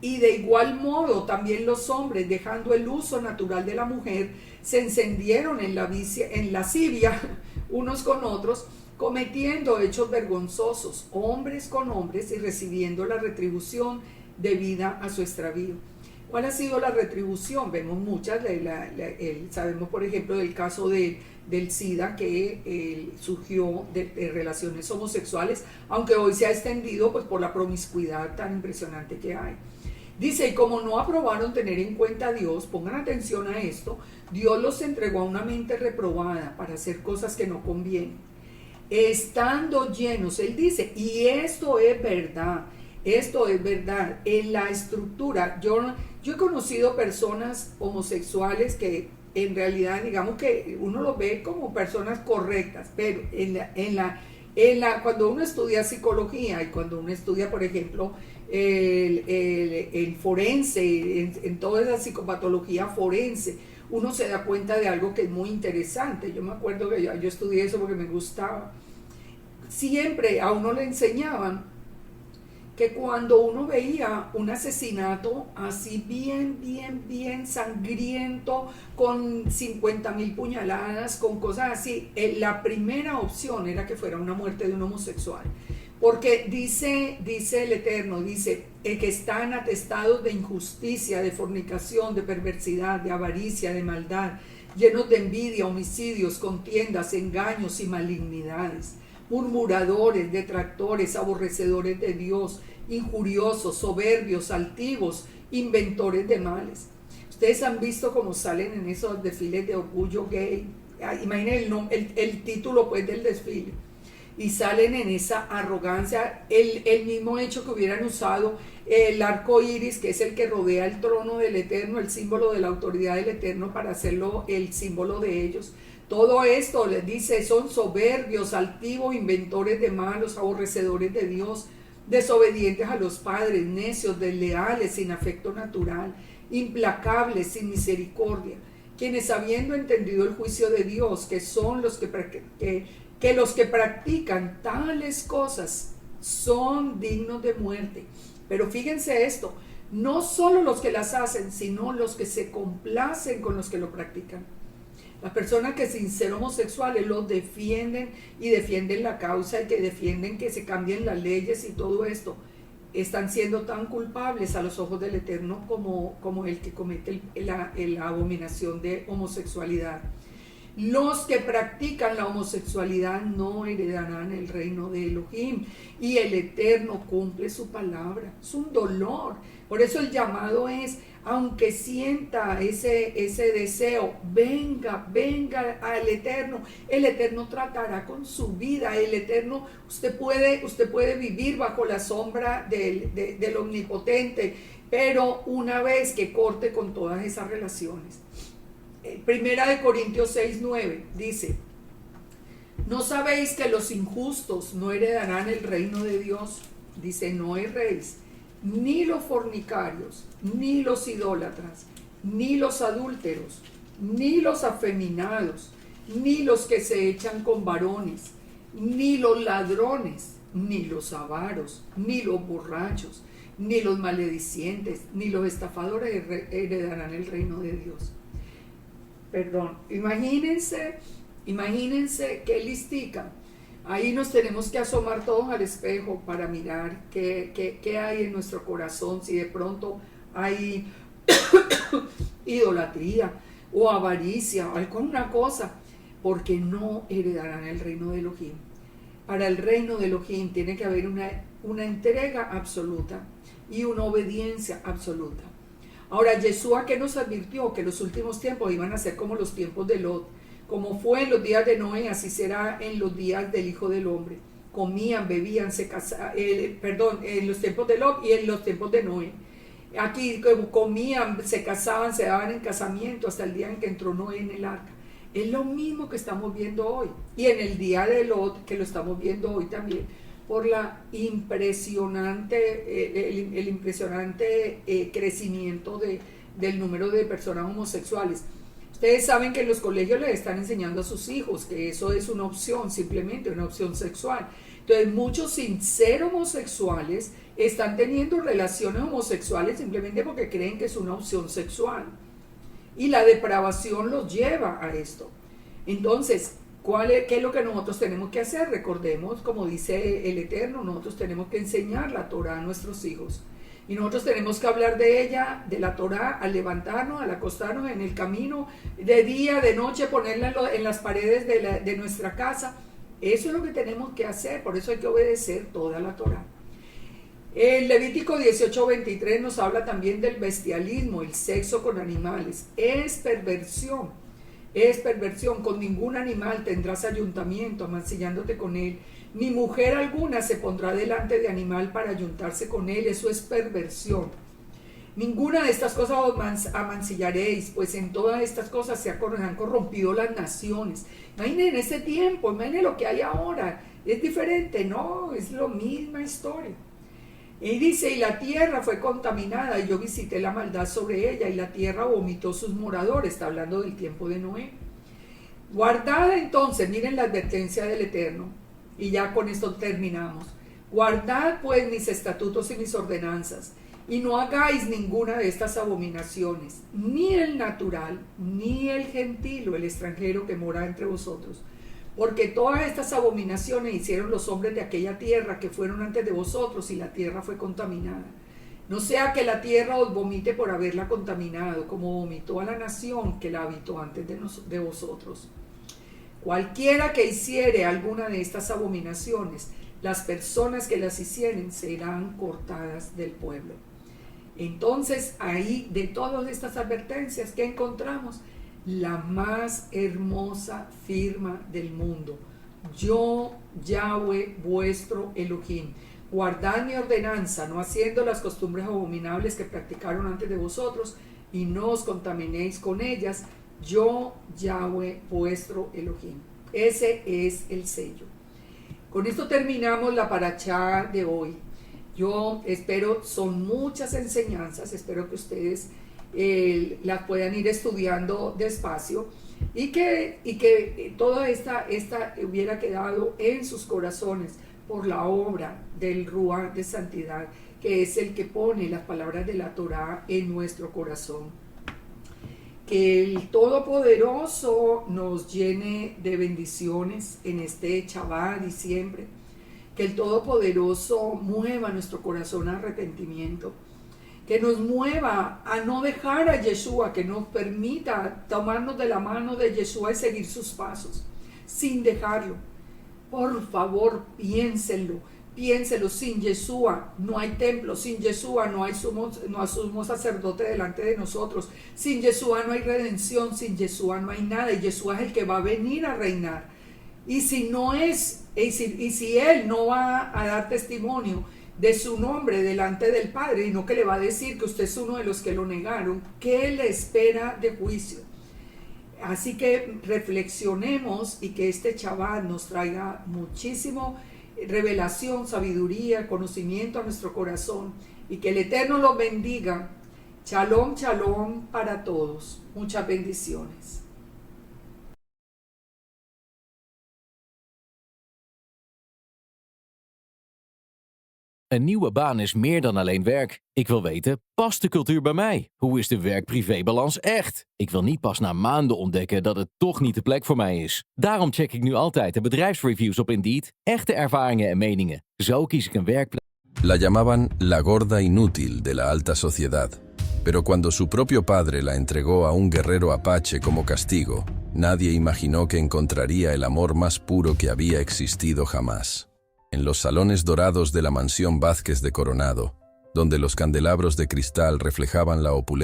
y de igual modo también los hombres, dejando el uso natural de la mujer, se encendieron en lascivia unos con otros, cometiendo hechos vergonzosos, hombres con hombres, y recibiendo la retribución debida a su extravío. ¿Cuál ha sido la retribución? Vemos muchas, sabemos por ejemplo del caso del SIDA que surgió de relaciones homosexuales, aunque hoy se ha extendido pues por la promiscuidad tan impresionante que hay. Dice, y como no aprobaron tener en cuenta a Dios, pongan atención a esto, Dios los entregó a una mente reprobada para hacer cosas que no convienen, estando llenos, él dice, y esto es verdad, en la estructura, yo he conocido personas homosexuales que en realidad, digamos que uno los ve como personas correctas, pero cuando uno estudia psicología y cuando uno estudia, por ejemplo, el forense, en toda esa psicopatología forense, uno se da cuenta de algo que es muy interesante. Yo me acuerdo que yo estudié eso porque me gustaba. Siempre a uno le enseñaban que cuando uno veía un asesinato así bien sangriento, con 50.000 puñaladas, con cosas así, la primera opción era que fuera una muerte de un homosexual. Porque dice el Eterno, dice, que están atestados de injusticia, de fornicación, de perversidad, de avaricia, de maldad, llenos de envidia, homicidios, contiendas, engaños y malignidades, murmuradores, detractores, aborrecedores de Dios, injuriosos, soberbios, altivos, inventores de males. Ustedes han visto cómo salen en esos desfiles de orgullo gay. Imaginen el título pues del desfile. Y salen en esa arrogancia, el mismo hecho que hubieran usado el arco iris, que es el que rodea el trono del Eterno, el símbolo de la autoridad del Eterno, para hacerlo el símbolo de ellos. Todo esto les dice, son soberbios, altivos, inventores de malos, aborrecedores de Dios, desobedientes a los padres, necios, desleales, sin afecto natural, implacables, sin misericordia, quienes habiendo entendido el juicio de Dios, que son los que los que practican tales cosas son dignos de muerte. Pero fíjense esto, no solo los que las hacen, sino los que se complacen con los que lo practican. Las personas que sin ser homosexuales los defienden y defienden la causa y que defienden que se cambien las leyes y todo esto, están siendo tan culpables a los ojos del Eterno como el que comete la abominación de homosexualidad. Los que practican la homosexualidad no heredarán el reino de Elohim, y el Eterno cumple su palabra. Es un dolor. Por eso el llamado es, aunque sienta ese deseo, venga al Eterno. El Eterno tratará con su vida. El Eterno, usted puede vivir bajo la sombra del Omnipotente, pero una vez que corte con todas esas relaciones. Primera de Corintios 6:9 dice, ¿no sabéis que los injustos no heredarán el reino de Dios? Dice, no erréis, ni los fornicarios, ni los idólatras, ni los adúlteros, ni los afeminados, ni los que se echan con varones, ni los ladrones, ni los avaros, ni los borrachos, ni los maledicientes, ni los estafadores heredarán el reino de Dios. Perdón, imagínense qué listica. Ahí nos tenemos que asomar todos al espejo para mirar qué hay en nuestro corazón, si de pronto hay idolatría o avaricia o alguna cosa, porque no heredarán el reino de Elohim. Para el reino de Elohim tiene que haber una entrega absoluta y una obediencia absoluta. Ahora, Yeshua, ¿qué nos advirtió? Que los últimos tiempos iban a ser como los tiempos de Lot. Como fue en los días de Noé, así será en los días del Hijo del Hombre. Comían, bebían, se casaban, en los tiempos de Lot y en los tiempos de Noé. Aquí comían, se casaban, se daban en casamiento hasta el día en que entró Noé en el arca. Es lo mismo que estamos viendo hoy. Y en el día de Lot, que lo estamos viendo hoy también, por la el impresionante crecimiento del número de personas homosexuales. Ustedes saben que en los colegios les están enseñando a sus hijos que eso es una opción, simplemente una opción sexual. Entonces muchos sin ser homosexuales están teniendo relaciones homosexuales simplemente porque creen que es una opción sexual. Y la depravación los lleva a esto. Entonces, ¿qué es lo que nosotros tenemos que hacer? Recordemos, como dice el Eterno, nosotros tenemos que enseñar la Torah a nuestros hijos. Y nosotros tenemos que hablar de ella, de la Torá, al levantarnos, al acostarnos en el camino, de día, de noche, ponerla en las paredes de nuestra casa. Eso es lo que tenemos que hacer, por eso hay que obedecer toda la Torá. El Levítico 18:23 nos habla también del bestialismo, el sexo con animales. Es perversión, con ningún animal tendrás ayuntamiento, amancillándote con él. Ni mujer alguna se pondrá delante de animal para ayuntarse con él, eso es perversión. Ninguna de estas cosas os amancillaréis, pues en todas estas cosas se han corrompido las naciones. Imaginen en ese tiempo, imaginen lo que hay ahora, es diferente, no, es la misma historia. Y dice, y la tierra fue contaminada, y yo visité la maldad sobre ella, y la tierra vomitó sus moradores, está hablando del tiempo de Noé. Guardad entonces, miren la advertencia del Eterno, y ya con esto terminamos. Guardad pues mis estatutos y mis ordenanzas, y no hagáis ninguna de estas abominaciones, ni el natural, ni el gentil o el extranjero que mora entre vosotros. Porque todas estas abominaciones hicieron los hombres de aquella tierra que fueron antes de vosotros, y la tierra fue contaminada. No sea que la tierra os vomite por haberla contaminado, como vomitó a la nación que la habitó antes de vosotros. Cualquiera que hiciere alguna de estas abominaciones, las personas que las hicieren serán cortadas del pueblo. Entonces, ahí, de todas estas advertencias que encontramos, la más hermosa firma del mundo: yo, Yahweh, vuestro Elohim, guardad mi ordenanza, no haciendo las costumbres abominables que practicaron antes de vosotros, y no os contaminéis con ellas, yo, Yahweh, vuestro Elohim. Ese es el sello. Con esto terminamos la parashá de hoy. Yo espero, son muchas enseñanzas, espero que ustedes las puedan ir estudiando despacio, y que toda esta hubiera quedado en sus corazones por la obra del Ruach de santidad, que es el que pone las palabras de la Torá en nuestro corazón. Que el Todopoderoso nos llene de bendiciones en este Shabbat y siempre. Que el Todopoderoso mueva nuestro corazón a arrepentimiento. Que nos mueva a no dejar a Yeshua, que nos permita tomarnos de la mano de Yeshua y seguir sus pasos, sin dejarlo. Por favor, piénsenlo, sin Yeshua no hay templo, sin Yeshua no hay sumo sacerdote delante de nosotros, sin Yeshua no hay redención, sin Yeshua no hay nada, y Yeshua es el que va a venir a reinar. Y si Él no va a dar testimonio de su nombre delante del Padre, y no que le va a decir que usted es uno de los que lo negaron, ¿qué le espera de juicio? Así que reflexionemos, y que este Shabbat nos traiga muchísimo revelación, sabiduría, conocimiento a nuestro corazón, y que el Eterno los bendiga. Shalom, shalom para todos. Muchas bendiciones. Een nieuwe baan is meer dan alleen werk. Ik wil weten, past de cultuur bij mij? Hoe is de werk-privé-balans echt? Ik wil niet pas na maanden ontdekken dat het toch niet de plek voor mij is. Daarom check ik nu altijd de bedrijfsreviews op Indeed, echte ervaringen en meningen. Zo kies ik een werkplek. La llamaban la gorda inútil de la alta sociedad, pero cuando su propio padre la entregó a un guerrero apache como castigo, nadie imaginó que encontraría el amor más puro que había existido jamás. En los salones dorados de la mansión Vázquez de Coronado, donde los candelabros de cristal reflejaban la opulencia